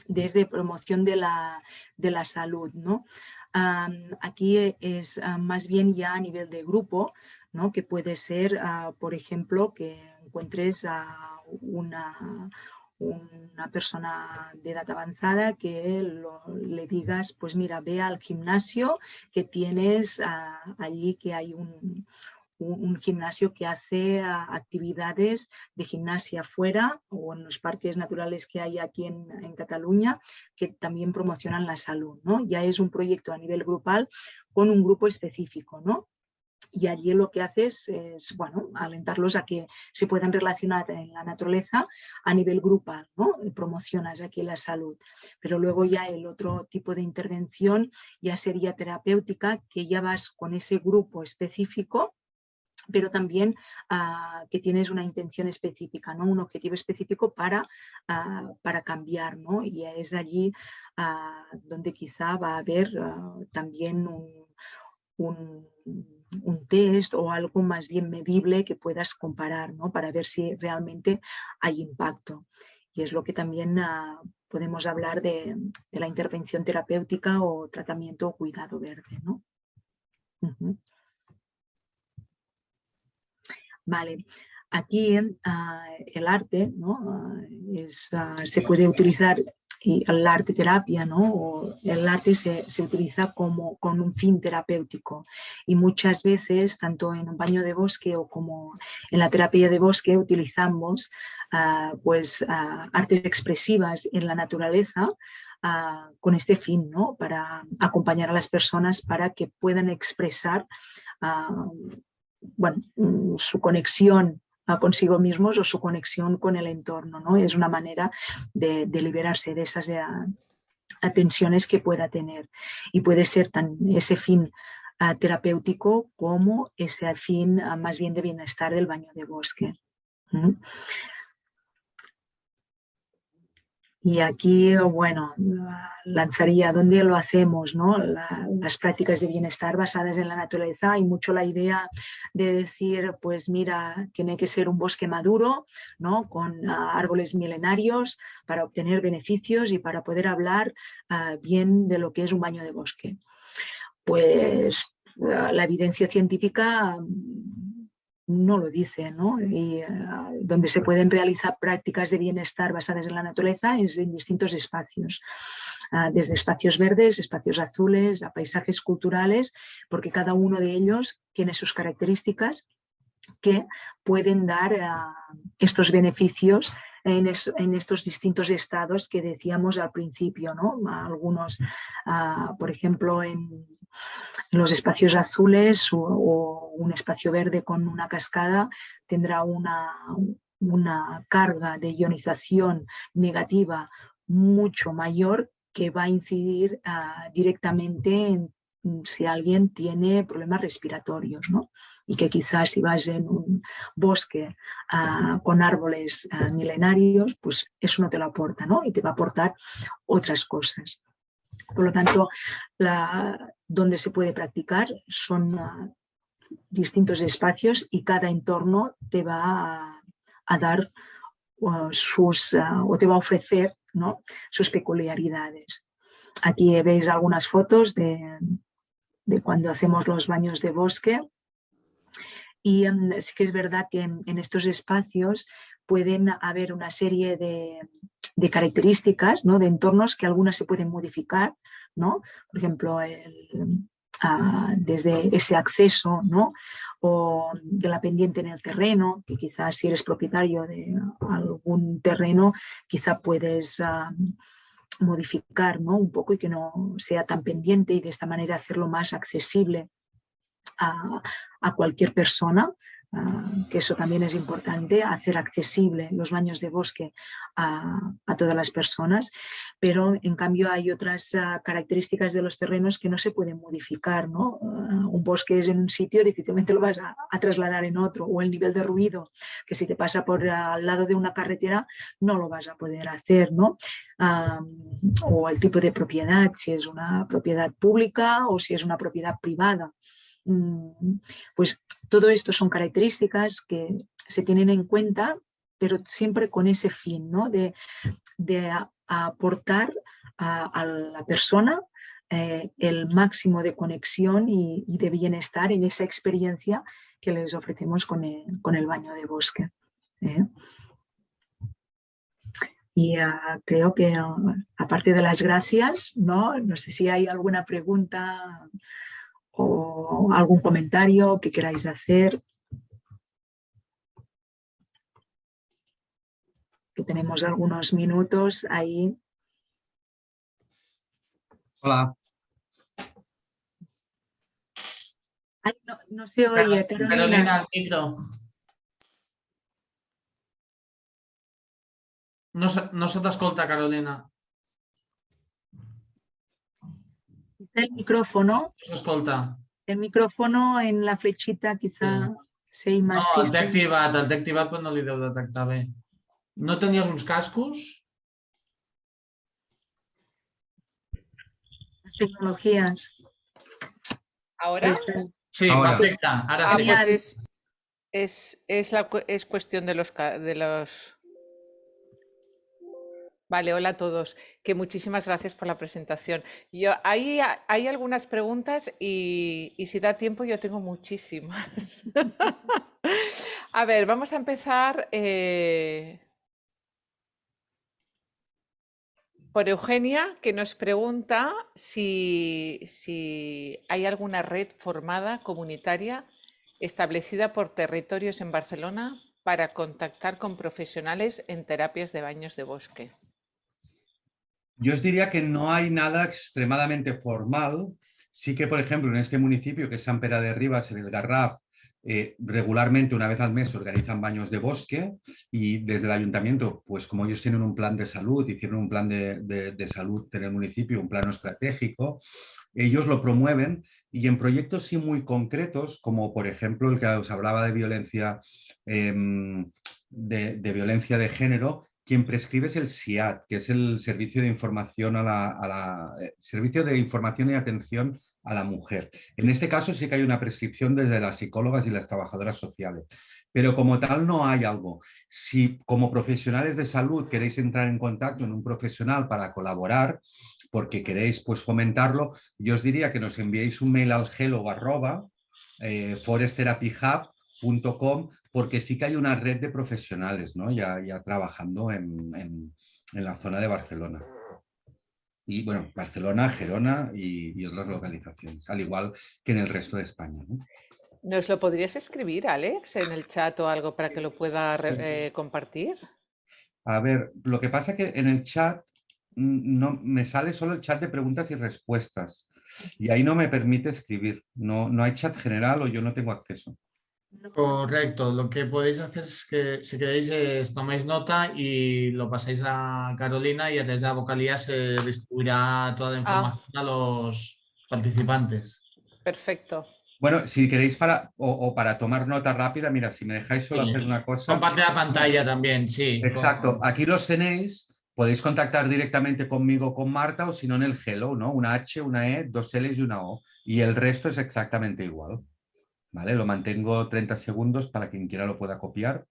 Speaker 2: desde promoción de la salud, ¿no? Aquí es más bien ya a nivel de grupo, ¿no? Que puede ser, por ejemplo, que encuentres a una persona de edad avanzada que le digas, pues mira, ve al gimnasio que tienes allí, que hay un gimnasio que hace actividades de gimnasia fuera o en los parques naturales que hay aquí en Cataluña que también promocionan la salud, ¿no? Ya es un proyecto a nivel grupal con un grupo específico, ¿no? Y allí lo que haces es, bueno, alentarlos a que se puedan relacionar en la naturaleza a nivel grupal, ¿no? Y promocionas aquí la salud. Pero luego ya el otro tipo de intervención ya sería terapéutica, que ya vas con ese grupo específico, pero también que tienes una intención específica, ¿no? Un objetivo específico para cambiar, ¿no? Y es allí donde quizá va a haber también un test o algo más bien medible que puedas comparar, ¿no? Para ver si realmente hay impacto. Y es lo que también podemos hablar de la intervención terapéutica o tratamiento o cuidado verde, ¿no? Vale, aquí el arte, ¿no? Se puede utilizar, y el arte terapia, ¿no? O el arte se utiliza con un fin terapéutico y muchas veces, tanto en un baño de bosque o como en la terapia de bosque, utilizamos pues artes expresivas en la naturaleza con este fin, ¿no? Para acompañar a las personas para que puedan expresar bueno, su conexión consigo mismos o su conexión con el entorno, ¿no? Es una manera de liberarse de esas tensiones que pueda tener y puede ser ese fin terapéutico como ese fin más bien de bienestar del baño de bosque. Y aquí, bueno, lanzaría dónde lo hacemos, ¿no? Las prácticas de bienestar basadas en la naturaleza. Hay mucho la idea de decir, pues mira, tiene que ser un bosque maduro, ¿no? Con árboles milenarios para obtener beneficios y para poder hablar bien de lo que es un baño de bosque. Pues la evidencia científica no lo dice, ¿no? Y donde se pueden realizar prácticas de bienestar basadas en la naturaleza es en distintos espacios, desde espacios verdes, espacios azules, a paisajes culturales, porque cada uno de ellos tiene sus características que pueden dar estos beneficios en estos distintos estados que decíamos al principio, ¿no? Algunos, por ejemplo, en los espacios azules o un espacio verde con una cascada tendrá una carga de ionización negativa mucho mayor que va a incidir directamente en si alguien tiene problemas respiratorios, ¿no? Y que quizás si vas en un bosque con árboles milenarios, pues eso no te lo aporta, ¿no? Y te va a aportar otras cosas. Por lo tanto, donde se puede practicar son distintos espacios y cada entorno te va a dar o te va a ofrecer, ¿no? Sus peculiaridades. Aquí veis algunas fotos de cuando hacemos los baños de bosque y sí que es verdad que en estos espacios pueden haber una serie de características, ¿no? De entornos que algunas se pueden modificar, ¿no? Por ejemplo, desde ese acceso, ¿no? O de la pendiente en el terreno, que quizás si eres propietario de algún terreno, quizá puedes modificar, ¿no? Un poco y que no sea tan pendiente y de esta manera hacerlo más accesible a cualquier persona, que eso también es importante, hacer accesible los baños de bosque a todas las personas, pero en cambio hay otras características de los terrenos que no se pueden modificar, ¿no? Un bosque es en un sitio, difícilmente lo vas a trasladar en otro, o el nivel de ruido, que si te pasa por al lado de una carretera no lo vas a poder hacer, ¿no? O el tipo de propiedad, si es una propiedad pública o si es una propiedad privada. Pues todo esto son características que se tienen en cuenta, pero siempre con ese fin, ¿no? de aportar a la persona el máximo de conexión y de bienestar en esa experiencia que les ofrecemos con el baño de bosque. Y creo que aparte de las gracias, no sé si hay alguna pregunta o algún comentario que queráis hacer. Que tenemos algunos minutos ahí.
Speaker 3: Hola.
Speaker 2: Ay, no se oye, Carolina.
Speaker 4: Carolina, al micro. No se t'escolta, Carolina.
Speaker 2: El micrófono.
Speaker 4: No s'escolta.
Speaker 2: El micrófono en la flechita quizá se
Speaker 4: No, el té
Speaker 2: insiste.
Speaker 4: activat, però no li deu detectar bé. No tenies uns cascos?
Speaker 2: Las tecnologías.
Speaker 1: ¿Ahora?
Speaker 4: Sí,
Speaker 3: Ahora.
Speaker 4: perfecte. Ara sí.
Speaker 1: Pues es cuestión de los... Vale, hola a todos. Que muchísimas gracias por la presentación. Hay algunas preguntas y si da tiempo yo tengo muchísimas. A ver, vamos a empezar por Eugenia, que nos pregunta si hay alguna red formada comunitaria establecida por territorios en Barcelona para contactar con profesionales en terapias de baños de bosque.
Speaker 3: Yo os diría que no hay nada extremadamente formal. Sí que, por ejemplo, en este municipio, que es Sant Pere de Ribes, en el Garraf, regularmente una vez al mes se organizan baños de bosque y desde el ayuntamiento, pues como ellos tienen un plan de salud, hicieron un plan de salud en el municipio, un plano estratégico, ellos lo promueven y en proyectos sí muy concretos, como por ejemplo el que os hablaba de violencia, de violencia de género, quien prescribe es el SIAD, que es el Servicio de Información Servicio de Información y Atención a la Mujer. En este caso sí que hay una prescripción desde las psicólogas y las trabajadoras sociales, pero como tal no hay algo. Si como profesionales de salud queréis entrar en contacto en un profesional para colaborar, porque queréis pues fomentarlo, yo os diría que nos enviéis un mail al hello@foresttherapyhub.com, porque sí que hay una red de profesionales, ¿no? ya trabajando en la zona de Barcelona. Y bueno, Barcelona, Gerona y otras localizaciones, al igual que en el resto de España, ¿no?
Speaker 1: ¿Nos lo podrías escribir, Alex, en el chat o algo para que lo pueda compartir?
Speaker 3: A ver, lo que pasa es que en el chat no me sale solo el chat de preguntas y respuestas y ahí no me permite escribir. No hay chat general o yo no tengo acceso.
Speaker 4: Correcto, lo que podéis hacer es que si queréis tomáis nota y lo pasáis a Carolina y a través de la vocalía se distribuirá toda la información a los participantes.
Speaker 1: Perfecto.
Speaker 3: Bueno, si queréis para tomar nota rápida, mira, si me dejáis solo hacer una cosa.
Speaker 4: Comparte la pantalla también, sí.
Speaker 3: Exacto, aquí los tenéis, podéis contactar directamente conmigo, con Marta, o si no en el Hello, ¿no? Una H, una E, dos L's y una O. Y el resto es exactamente igual. ¿Vale? Lo mantengo 30 segundos para quien quiera lo pueda copiar.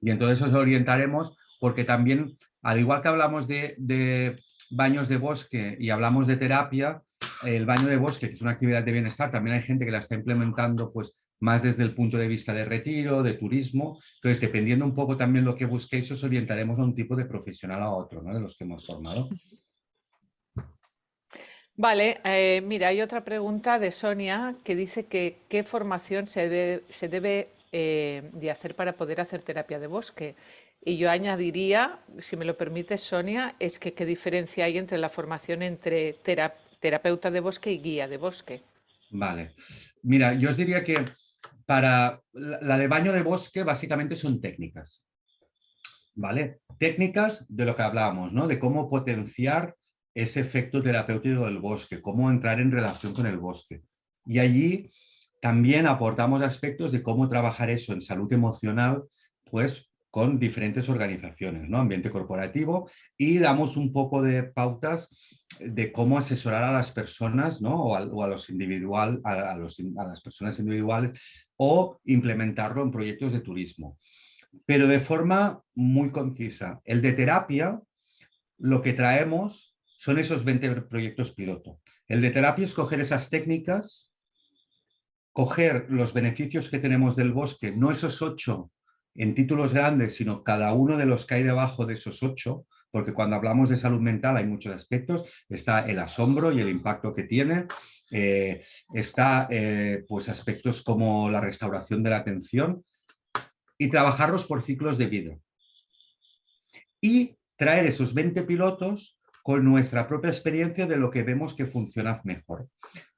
Speaker 3: Y entonces os orientaremos porque también, al igual que hablamos de baños de bosque y hablamos de terapia, el baño de bosque, que es una actividad de bienestar, también hay gente que la está implementando pues más desde el punto de vista de retiro, de turismo. Entonces, dependiendo un poco también lo que busquéis, os orientaremos a un tipo de profesional a otro, ¿no? De los que hemos formado.
Speaker 1: Vale, mira, hay otra pregunta de Sonia que dice que qué formación se debe de hacer para poder hacer terapia de bosque. Y yo añadiría, si me lo permites, Sonia, es que qué diferencia hay entre la formación entre terapeuta de bosque y guía de bosque.
Speaker 3: Vale. Mira, yo os diría que para la de baño de bosque básicamente son técnicas, ¿vale? Técnicas de lo que hablábamos, ¿no? De cómo potenciar ese efecto terapéutico del bosque, cómo entrar en relación con el bosque. Y allí también aportamos aspectos de cómo trabajar eso en salud emocional, pues con diferentes organizaciones, ¿no? Ambiente corporativo, y damos un poco de pautas de cómo asesorar a las personas, ¿no? O a los individual, a las personas individuales, o implementarlo en proyectos de turismo, pero de forma muy concisa. El de terapia, lo que traemos son esos 20 proyectos piloto. El de terapia es coger esas técnicas, coger los beneficios que tenemos del bosque, no esos 8 en títulos grandes, sino cada uno de los que hay debajo de esos 8, porque cuando hablamos de salud mental hay muchos aspectos, está el asombro y el impacto que tiene, está pues aspectos como la restauración de la atención, y trabajarlos por ciclos de vida. Y traer esos 20 pilotos con nuestra propia experiencia de lo que vemos que funciona mejor.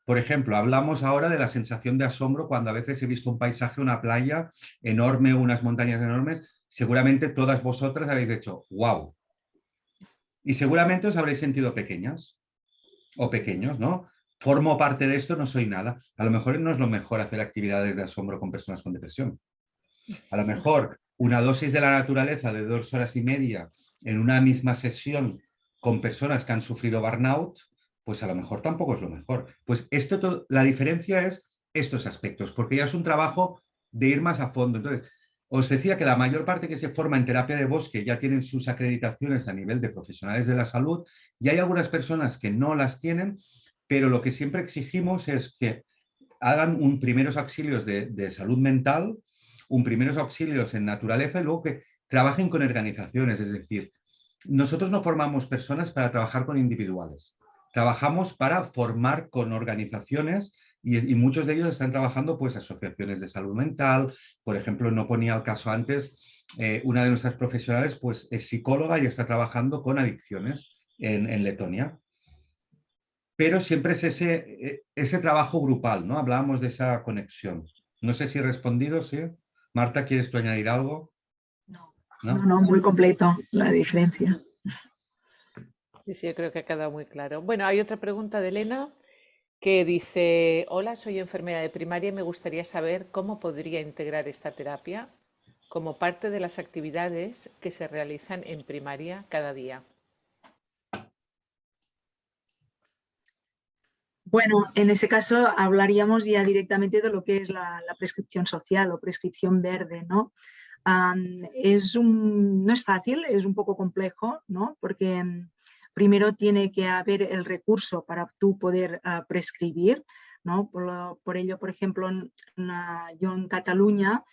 Speaker 3: Por ejemplo, hablamos ahora de la sensación de asombro cuando a veces he visto un paisaje, una playa enorme, unas montañas enormes. Seguramente todas vosotras habéis dicho, wow. Y seguramente os habréis sentido pequeñas o pequeños, ¿no? Formo parte de esto, no soy nada. A lo mejor no es lo mejor hacer actividades de asombro con personas con depresión. A lo mejor una dosis de la naturaleza de 2 horas y media en una misma sesión con personas que han sufrido burnout, pues a lo mejor tampoco es lo mejor. Pues la diferencia es estos aspectos, porque ya es un trabajo de ir más a fondo. Entonces, os decía que la mayor parte que se forma en terapia de bosque ya tienen sus acreditaciones a nivel de profesionales de la salud, y hay algunas personas que no las tienen, pero lo que siempre exigimos es que hagan un primeros auxilios de salud mental, un primeros auxilios en naturaleza, y luego que trabajen con organizaciones. Es decir, nosotros no formamos personas para trabajar con individuales, trabajamos para formar con organizaciones, y muchos de ellos están trabajando pues asociaciones de salud mental. Por ejemplo, no ponía el caso antes, una de nuestras profesionales pues es psicóloga y está trabajando con adicciones en Letonia. Pero siempre es ese trabajo grupal, ¿no? Hablábamos de esa conexión. No sé si he respondido, ¿sí? Marta, ¿quieres tú añadir algo?
Speaker 2: No, muy completo la diferencia.
Speaker 1: Sí, sí, yo creo que ha quedado muy claro. Bueno, hay otra pregunta de Elena que dice, hola, soy enfermera de primaria y me gustaría saber cómo podría integrar esta terapia como parte de las actividades que se realizan en primaria cada día.
Speaker 2: Bueno, en ese caso hablaríamos ya directamente de lo que es la prescripción social o prescripción verde, ¿no? No es fácil, es un poco complejo, ¿no? Porque primero tiene que haber el recurso para tú poder prescribir, ¿no? Por ello, por ejemplo, yo en Cataluña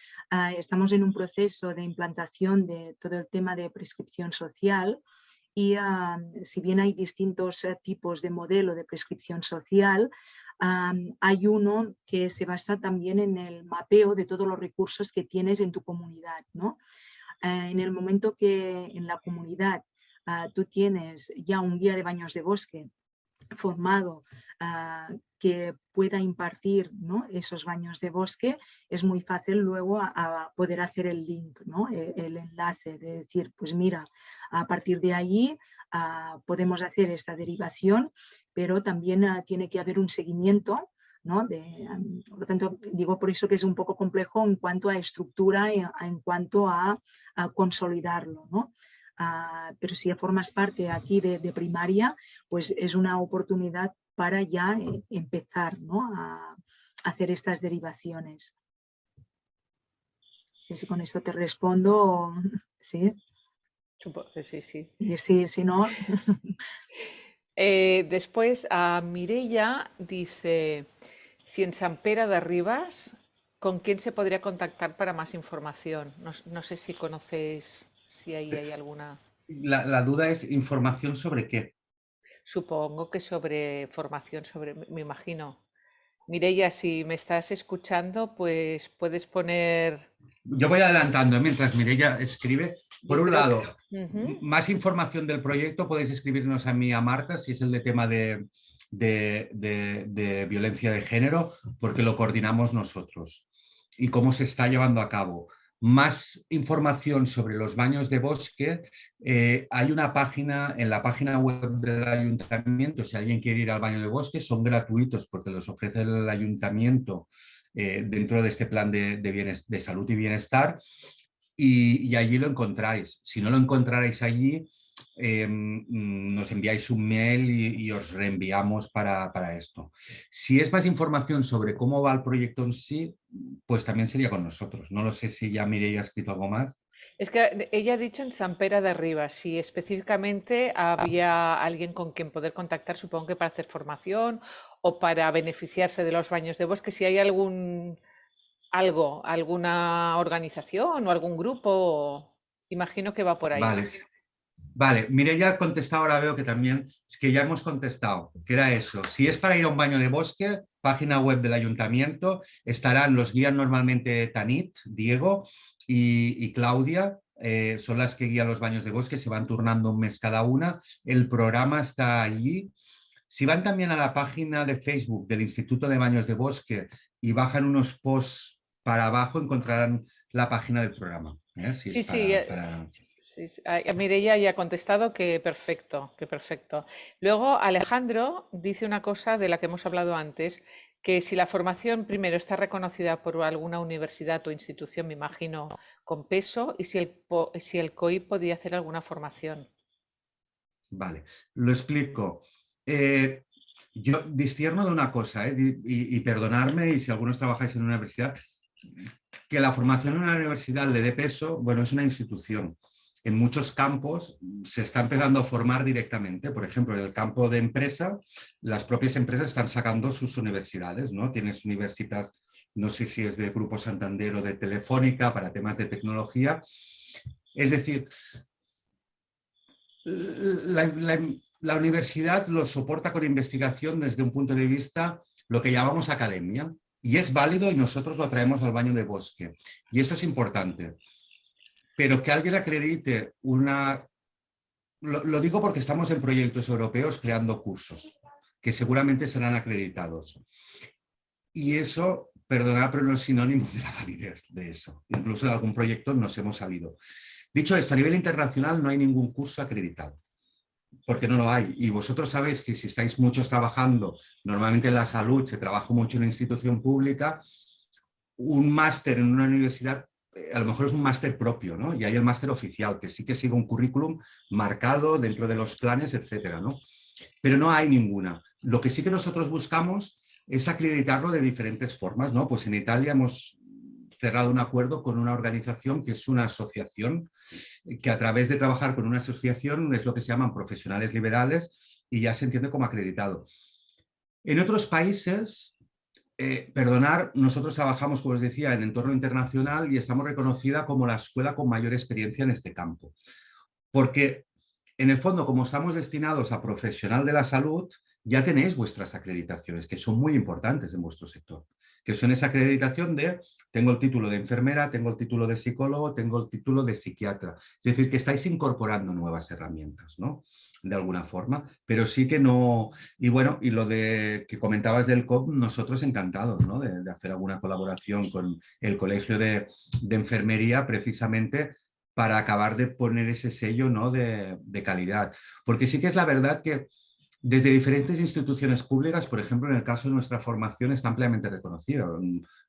Speaker 2: estamos en un proceso de implantación de todo el tema de prescripción social. Y si bien hay distintos tipos de modelo de prescripción social, hay uno que se basa también en el mapeo de todos los recursos que tienes en tu comunidad, ¿no? En el momento que en la comunidad tú tienes ya un guía de baños de bosque formado que pueda impartir, ¿no?, esos baños de bosque, es muy fácil luego a poder hacer el link, ¿no?, el enlace de decir, pues mira, a partir de allí podemos hacer esta derivación, pero también tiene que haber un seguimiento, ¿no? Por lo tanto, digo por eso que es un poco complejo en cuanto a estructura, en cuanto a consolidarlo, ¿no? Pero si formas parte aquí de primaria, pues es una oportunidad para ya empezar, ¿no?, a hacer estas derivaciones. No sé si con esto te respondo, ¿sí?
Speaker 1: Supongo que sí, sí.
Speaker 2: Y si no...
Speaker 1: Después a Mireia dice, si en Sant Pere de Ribas, ¿con quién se podría contactar para más información? No sé si conocéis, si ahí hay alguna...
Speaker 3: La duda es información sobre qué.
Speaker 1: Supongo que sobre formación, me imagino. Mireia, si me estás escuchando, pues puedes poner.
Speaker 3: Yo voy adelantando mientras Mireia escribe. Por
Speaker 1: Yo
Speaker 3: un
Speaker 1: creo que.
Speaker 3: lado, más información del proyecto podéis escribirnos a mí, a Marta, si es el de tema de violencia de género, porque lo coordinamos nosotros y cómo se está llevando a cabo. Más información sobre los baños de bosque, hay una página en la página web del ayuntamiento, si alguien quiere ir al baño de bosque, son gratuitos porque los ofrece el ayuntamiento dentro de este plan de salud y bienestar, y allí lo encontráis. Si no lo encontraréis allí, nos enviáis un mail y os reenviamos para esto. Si es más información sobre cómo va el proyecto en sí, pues también sería con nosotros. No lo sé si ya Mireia ha escrito algo más.
Speaker 1: Es que ella ha dicho en San Pere de Ribas, si específicamente había alguien con quien poder contactar, supongo que para hacer formación o para beneficiarse de los baños de bosque, si hay alguna organización o algún grupo, imagino que va por ahí.
Speaker 3: Vale. Vale, Mireia ha contestado, ahora veo que también, es que ya hemos contestado, que era eso. Si es para ir a un baño de bosque, página web del ayuntamiento, estarán, los guían normalmente Tanit, Diego y Claudia, son las que guían los baños de bosque, se van turnando un mes cada una, el programa está allí. Si van también a la página de Facebook del Instituto de Baños de Bosque y bajan unos posts para abajo, encontrarán la página del programa. Si
Speaker 1: Sí,
Speaker 3: es
Speaker 1: sí,
Speaker 3: para...
Speaker 1: sí, sí. Mireia ya ha contestado que perfecto, que perfecto. Luego Alejandro dice una cosa de la que hemos hablado antes, que si la formación primero está reconocida por alguna universidad o institución, me imagino, con peso, y si el COI podía hacer alguna formación.
Speaker 3: Vale, lo explico. Yo discierno de una cosa, y perdonadme, y si algunos trabajáis en una universidad, que la formación en una universidad le dé peso, bueno, es una institución. En muchos campos se está empezando a formar directamente. Por ejemplo, en el campo de empresa, las propias empresas están sacando sus universidades, ¿no? Tienes universidad, no sé si es de Grupo Santander o de Telefónica, para temas de tecnología. Es decir, la universidad lo soporta con investigación desde un punto de vista, lo que llamamos academia, y es válido y nosotros lo traemos al baño de bosque. Y eso es importante. Pero que alguien acredite una... Lo digo porque estamos en proyectos europeos creando cursos, que seguramente serán acreditados. Y eso, perdonad, pero no es sinónimo de la validez de eso. Incluso de algún proyecto nos hemos salido. Dicho esto, a nivel internacional no hay ningún curso acreditado, porque no lo hay. Y vosotros sabéis que si estáis muchos trabajando, normalmente en la salud se trabaja mucho en una institución pública, un máster en una universidad a lo mejor es un máster propio, ¿no? Y hay el máster oficial, que sí que sigue un currículum marcado dentro de los planes, etcétera, ¿no? Pero no hay ninguna. Lo que sí que nosotros buscamos es acreditarlo de diferentes formas, ¿no? Pues en Italia hemos cerrado un acuerdo con una organización que es una asociación, que a través de trabajar con una asociación es lo que se llaman profesionales liberales y ya se entiende como acreditado. En otros países, perdonar, nosotros trabajamos, como os decía, en entorno internacional y estamos reconocida como la escuela con mayor experiencia en este campo. Porque, en el fondo, como estamos destinados a profesional de la salud, ya tenéis vuestras acreditaciones, que son muy importantes en vuestro sector, que son esa acreditación de tengo el título de enfermera, tengo el título de psicólogo, tengo el título de psiquiatra. Es decir, que estáis incorporando nuevas herramientas, ¿no? De alguna forma, pero sí que no... Y bueno, y lo de que comentabas del COP, nosotros encantados, ¿no? De hacer alguna colaboración con el Colegio de Enfermería precisamente para acabar de poner ese sello, ¿no? de calidad. Porque sí que es la verdad que desde diferentes instituciones públicas, por ejemplo, en el caso de nuestra formación, está ampliamente reconocido.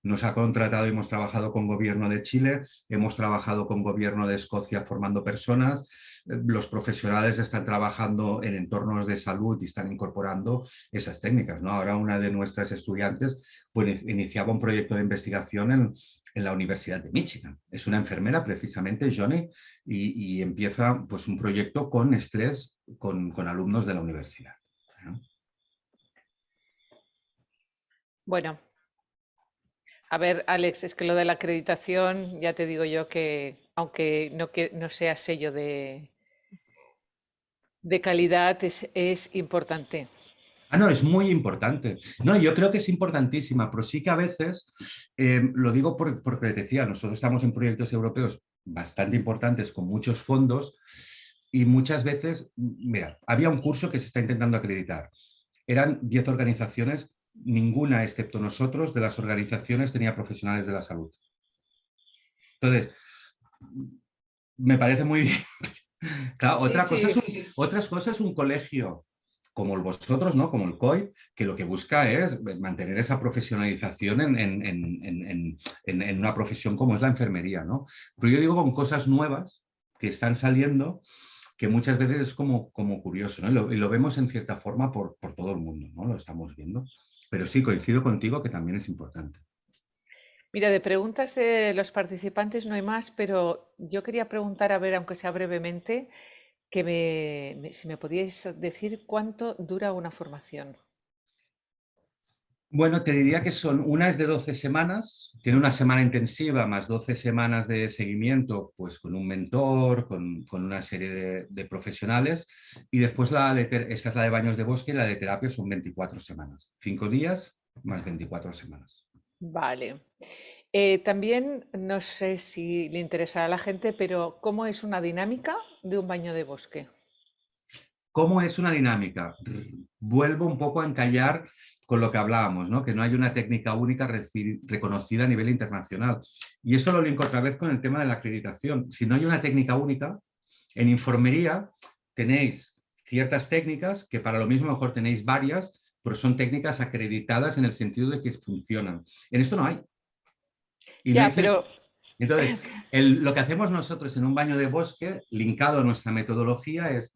Speaker 3: Nos ha contratado y hemos trabajado con Gobierno de Chile, hemos trabajado con Gobierno de Escocia formando personas, los profesionales están trabajando en entornos de salud y están incorporando esas técnicas, ¿no? Ahora una de nuestras estudiantes pues, iniciaba un proyecto de investigación en la Universidad de Michigan. Es una enfermera, precisamente, Johnny, y empieza pues, un proyecto con estrés con alumnos de la universidad. ¿No?
Speaker 1: Bueno, a ver, Alex, es que lo de la acreditación, ya te digo yo que, aunque no sea sello de calidad es importante.
Speaker 3: Ah, no, es muy importante. No, yo creo que es importantísima, pero sí que a veces, lo digo porque decía, nosotros estamos en proyectos europeos bastante importantes con muchos fondos y muchas veces, mira, había un curso que se está intentando acreditar. Eran 10 organizaciones, ninguna excepto nosotros de las organizaciones tenía profesionales de la salud. Entonces, me parece muy bien. Claro,
Speaker 1: Sí, sí.
Speaker 3: otras cosas, un colegio como vosotros, ¿no? Como el COI, que lo que busca es mantener esa profesionalización en una profesión como es la enfermería, ¿no? Pero yo digo con cosas nuevas que están saliendo, que muchas veces es como curioso, ¿no? Y lo vemos en cierta forma por todo el mundo, ¿no? Lo estamos viendo. Pero sí, coincido contigo que también es importante.
Speaker 1: Mira, de preguntas de los participantes no hay más, pero yo quería preguntar, a ver, aunque sea brevemente, si me podíais decir cuánto dura una formación.
Speaker 3: Bueno, te diría que una es de 12 semanas, tiene una semana intensiva más 12 semanas de seguimiento, pues con un mentor, con una serie de profesionales, y después esta es la de baños de bosque y la de terapia son 24 semanas, 5 días más 24 semanas.
Speaker 1: Vale. También, no sé si le interesará a la gente, pero ¿cómo es una dinámica de un baño de bosque?
Speaker 3: ¿Cómo es una dinámica? Vuelvo un poco a encallar con lo que hablábamos, ¿no? Que no hay una técnica única reconocida a nivel internacional. Y esto lo linko otra vez con el tema de la acreditación. Si no hay una técnica única, en enfermería tenéis ciertas técnicas que para lo mismo mejor tenéis varias, pero son técnicas acreditadas en el sentido de que funcionan. En esto no hay. Y no
Speaker 1: Ya,
Speaker 3: dice...
Speaker 1: pero
Speaker 3: Entonces, lo que hacemos nosotros en un baño de bosque, linkado a nuestra metodología, es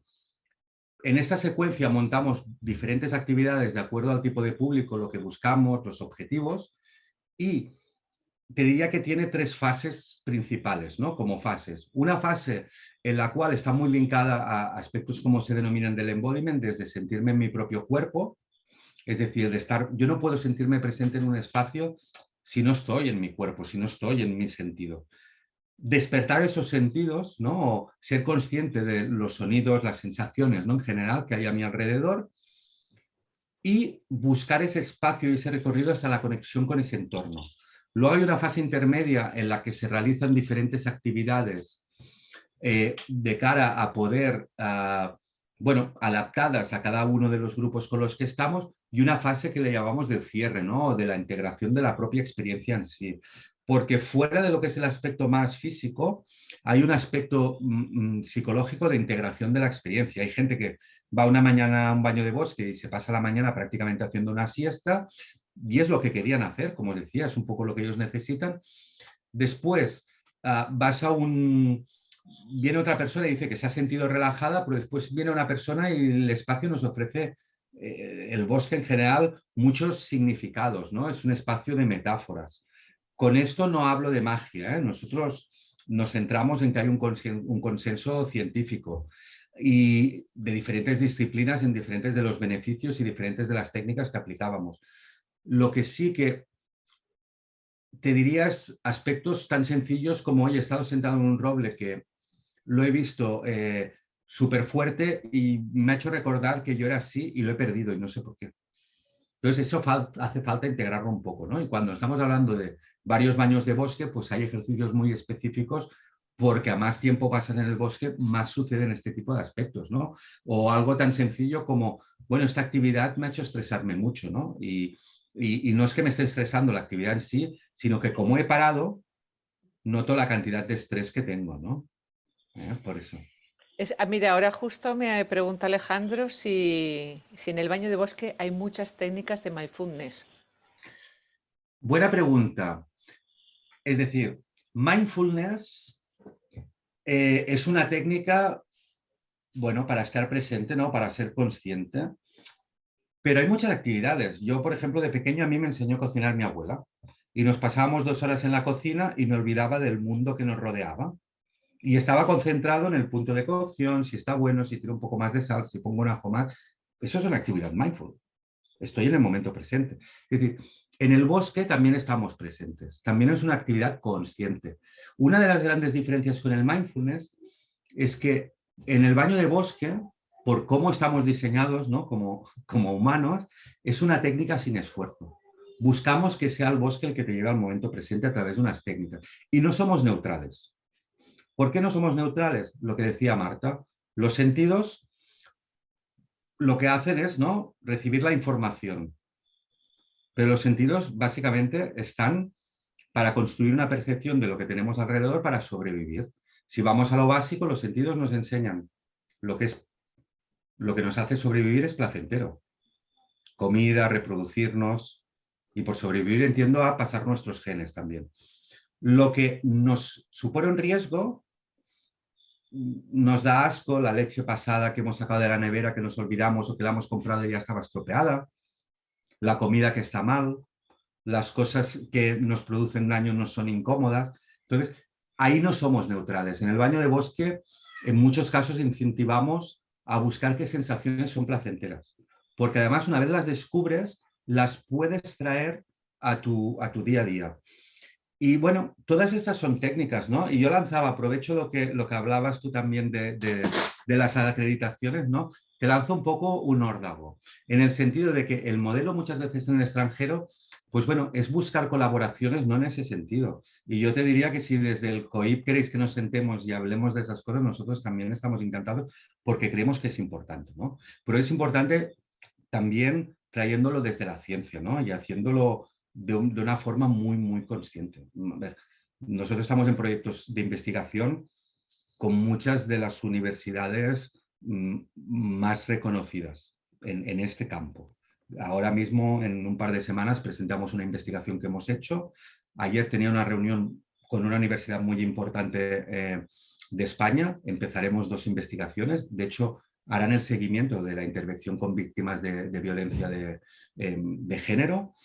Speaker 3: en esta secuencia montamos diferentes actividades de acuerdo al tipo de público, lo que buscamos, los objetivos, y te diría que tiene 3 fases principales, ¿no? Como fases. Una fase en la cual está muy linkada a aspectos como se denominan del embodiment, desde sentirme en mi propio cuerpo, es decir, yo no puedo sentirme presente en un espacio si no estoy en mi cuerpo, si no estoy en mi sentido. Despertar esos sentidos, ¿no? O ser consciente de los sonidos, las sensaciones, ¿no? En general que hay a mi alrededor y buscar ese espacio y ese recorrido hasta la conexión con ese entorno. Luego hay una fase intermedia en la que se realizan diferentes actividades de cara a poder, bueno, adaptadas a cada uno de los grupos con los que estamos, y una fase que le llamamos del cierre, ¿no? De la integración de la propia experiencia en sí. Porque fuera de lo que es el aspecto más físico, hay un aspecto psicológico de integración de la experiencia. Hay gente que va una mañana a un baño de bosque y se pasa la mañana prácticamente haciendo una siesta, y es lo que querían hacer, como decía, es un poco lo que ellos necesitan. Después viene otra persona y dice que se ha sentido relajada, pero después viene una persona y el espacio nos ofrece, el bosque en general, muchos significados, ¿no? Es un espacio de metáforas. Con esto no hablo de magia, ¿eh? Nosotros nos centramos en que hay un consenso científico y de diferentes disciplinas en diferentes de los beneficios y diferentes de las técnicas que aplicábamos. Lo que sí que te dirías aspectos tan sencillos como, hoy he estado sentado en un roble que lo he visto súper fuerte y me ha hecho recordar que yo era así y lo he perdido y no sé por qué. Entonces eso hace falta integrarlo un poco, ¿no? Y cuando estamos hablando de varios baños de bosque, pues hay ejercicios muy específicos porque a más tiempo pasas en el bosque, más suceden este tipo de aspectos, ¿no? O algo tan sencillo como, bueno, esta actividad me ha hecho estresarme mucho, ¿no? Y no es que me esté estresando la actividad en sí, sino que como he parado, noto la cantidad de estrés que tengo, ¿no? Por eso.
Speaker 1: Mira, ahora justo me pregunta Alejandro si en el baño de bosque hay muchas técnicas de mindfulness.
Speaker 3: Buena pregunta. Es decir, mindfulness es una técnica, bueno, para estar presente, ¿no? Para ser consciente. Pero hay muchas actividades. Yo, por ejemplo, de pequeño a mí me enseñó a cocinar mi abuela. Y nos pasábamos 2 horas en la cocina y me olvidaba del mundo que nos rodeaba. Y estaba concentrado en el punto de cocción, si está bueno, si tiro un poco más de sal, si pongo un ajo más. Eso es una actividad mindful. Estoy en el momento presente. Es decir, en el bosque también estamos presentes. También es una actividad consciente. Una de las grandes diferencias con el mindfulness es que en el baño de bosque por cómo estamos diseñados, ¿no? como humanos, es una técnica sin esfuerzo. Buscamos que sea el bosque el que te lleve al momento presente a través de unas técnicas. Y no somos neutrales. ¿Por qué no somos neutrales? Lo que decía Marta, los sentidos lo que hacen es, ¿no?, recibir la información. Pero los sentidos básicamente están para construir una percepción de lo que tenemos alrededor para sobrevivir. Si vamos a lo básico, los sentidos nos enseñan lo que nos hace sobrevivir es placentero. Comida, reproducirnos, y por sobrevivir entiendo a pasar nuestros genes también. Lo que nos supone un riesgo, nos da asco, la leche pasada que hemos sacado de la nevera, que nos olvidamos o que la hemos comprado y ya estaba estropeada, la comida que está mal, las cosas que nos producen daño no son incómodas. Entonces, ahí no somos neutrales. En el baño de bosque, en muchos casos incentivamos a buscar qué sensaciones son placenteras. Porque además, una vez las descubres, las puedes traer a tu día a día. Y bueno, todas estas son técnicas, ¿no? Y yo lanzaba, aprovecho lo que hablabas tú también de las acreditaciones, ¿no? Te lanzo un poco un órdago, en el sentido de que el modelo muchas veces en el extranjero, pues bueno, es buscar colaboraciones, no en ese sentido. Y yo te diría que si desde el COIP queréis que nos sentemos y hablemos de esas cosas, nosotros también estamos encantados porque creemos que es importante, ¿no? Pero es importante también trayéndolo desde la ciencia, ¿no? Y haciéndolo de una forma muy, muy consciente. A ver, nosotros estamos en proyectos de investigación con muchas de las universidades más reconocidas en este campo. Ahora mismo, en un par de semanas, presentamos una investigación que hemos hecho. Ayer tenía una reunión con una universidad muy importante de España. Empezaremos 2 investigaciones. De hecho, harán el seguimiento de la intervención con víctimas de violencia de género.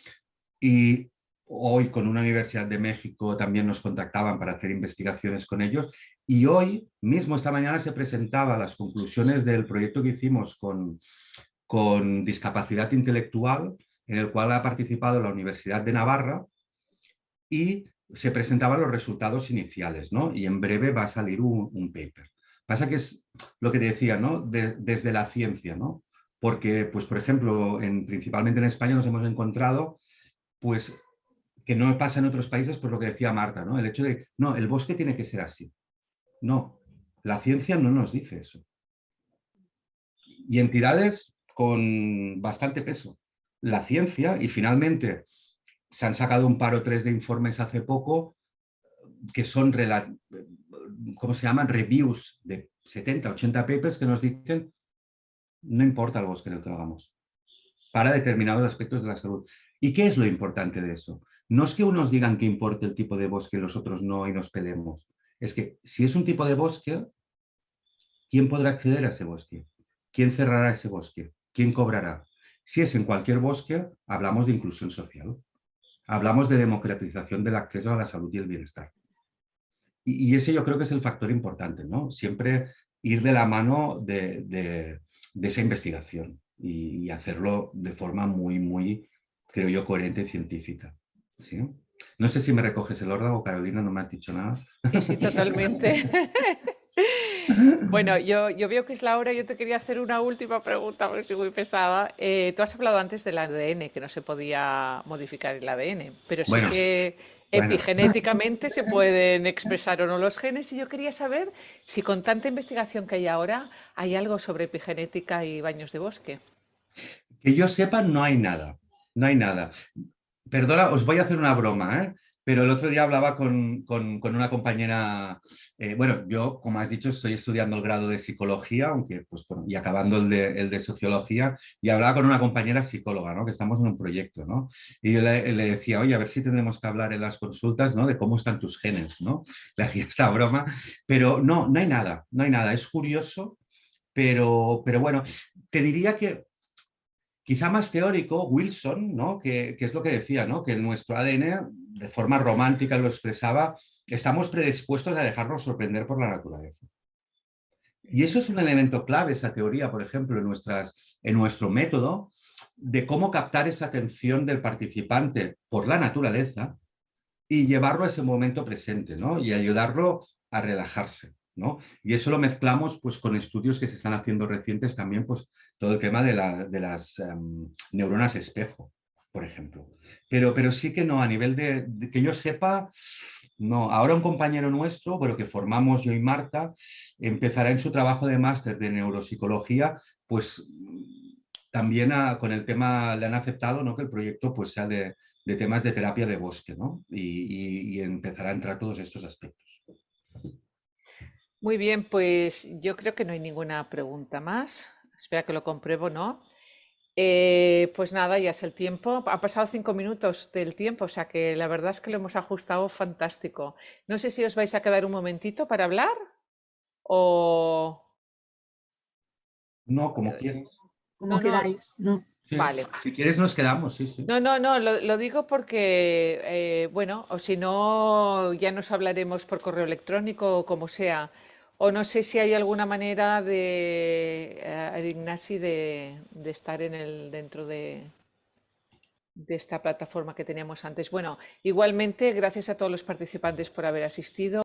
Speaker 3: Y hoy con una universidad de México también nos contactaban para hacer investigaciones con ellos. Y hoy mismo, esta mañana, se presentaban las conclusiones del proyecto que hicimos con discapacidad intelectual, en el cual ha participado la Universidad de Navarra, y se presentaban los resultados iniciales, ¿no? Y en breve va a salir un paper. Pasa que es lo que te decía, ¿no? Desde la ciencia, ¿no? Porque, pues, por ejemplo, principalmente en España nos hemos encontrado pues que no pasa en otros países por lo que decía Marta, ¿no? El hecho de, no, el bosque tiene que ser así. No, la ciencia no nos dice eso. Y entidades con bastante peso. La ciencia, y finalmente se han sacado un par o 3 de informes hace poco que son, ¿cómo se llaman? Reviews de 70, 80 papers que nos dicen no importa el bosque en el que lo hagamos para determinados aspectos de la salud. ¿Y qué es lo importante de eso? No es que unos digan que importe el tipo de bosque y los otros no y nos peleemos. Es que si es un tipo de bosque, ¿quién podrá acceder a ese bosque? ¿Quién cerrará ese bosque? ¿Quién cobrará? Si es en cualquier bosque, hablamos de inclusión social. Hablamos de democratización del acceso a la salud y el bienestar. Y ese yo creo que es el factor importante, ¿no? Siempre ir de la mano de esa investigación y hacerlo de forma muy, muy, creo yo, coherente y científica. ¿Sí? No sé si me recoges el órdago, Carolina, no me has dicho nada.
Speaker 1: Sí, sí, totalmente. Bueno, yo veo que es la hora. Yo te quería hacer una última pregunta porque soy muy pesada. Tú has hablado antes del ADN, que no se podía modificar el ADN, pero sí
Speaker 3: Bueno,
Speaker 1: que epigenéticamente se pueden expresar o no los genes. Y yo quería saber si con tanta investigación que hay ahora hay algo sobre epigenética y baños de bosque.
Speaker 3: que yo sepa, no hay nada. No hay nada. Perdona, os voy a hacer una broma, ¿eh? Pero el otro día hablaba con una compañera, bueno, yo, como has dicho, estoy estudiando el grado de psicología, aunque, pues, bueno, y acabando el de sociología, y hablaba con una compañera psicóloga, ¿no? Que estamos en un proyecto, ¿no? Y yo le decía, oye, a ver si tendremos que hablar en las consultas, ¿no? De cómo están tus genes, ¿no? Le hacía esta broma, pero no, no hay nada, no hay nada. Es curioso, pero bueno, te diría que quizá más teórico, Wilson, ¿no? que es lo que decía, ¿no? Que nuestro ADN, de forma romántica lo expresaba, estamos predispuestos a dejarnos sorprender por la naturaleza. Y eso es un elemento clave, esa teoría, por ejemplo, en nuestro método, de cómo captar esa atención del participante por la naturaleza y llevarlo a ese momento presente, ¿no? Y ayudarlo a relajarse. ¿no? Y eso lo mezclamos pues, con estudios que se están haciendo recientes también, pues todo el tema de las neuronas espejo, por ejemplo. Pero sí que no, a nivel de que yo sepa, no. Ahora un compañero nuestro, pero que formamos yo y Marta, empezará en su trabajo de máster de neuropsicología, pues también con el tema, le han aceptado, ¿no? Que el proyecto pues, sea de temas de terapia de bosque, ¿no? Y empezará a entrar todos estos aspectos.
Speaker 1: Muy bien, pues yo creo que no hay ninguna pregunta más. Espera que lo compruebo, ¿no? Pues nada, ya es el tiempo. Ha pasado 5 minutos del tiempo, o sea que la verdad es que lo hemos ajustado fantástico. No sé si os vais a quedar un momentito para hablar o...
Speaker 3: No, como quieras.
Speaker 2: Como
Speaker 1: No, no,
Speaker 2: queráis, ¿no?
Speaker 3: Sí.
Speaker 1: vale.
Speaker 3: Si quieres nos quedamos, sí, sí.
Speaker 1: No, lo digo porque, bueno, o si no, ya nos hablaremos por correo electrónico o como sea. O no sé si hay alguna manera de, Ignasi, de estar dentro de esta plataforma que teníamos antes. Bueno, igualmente, gracias a todos los participantes por haber asistido.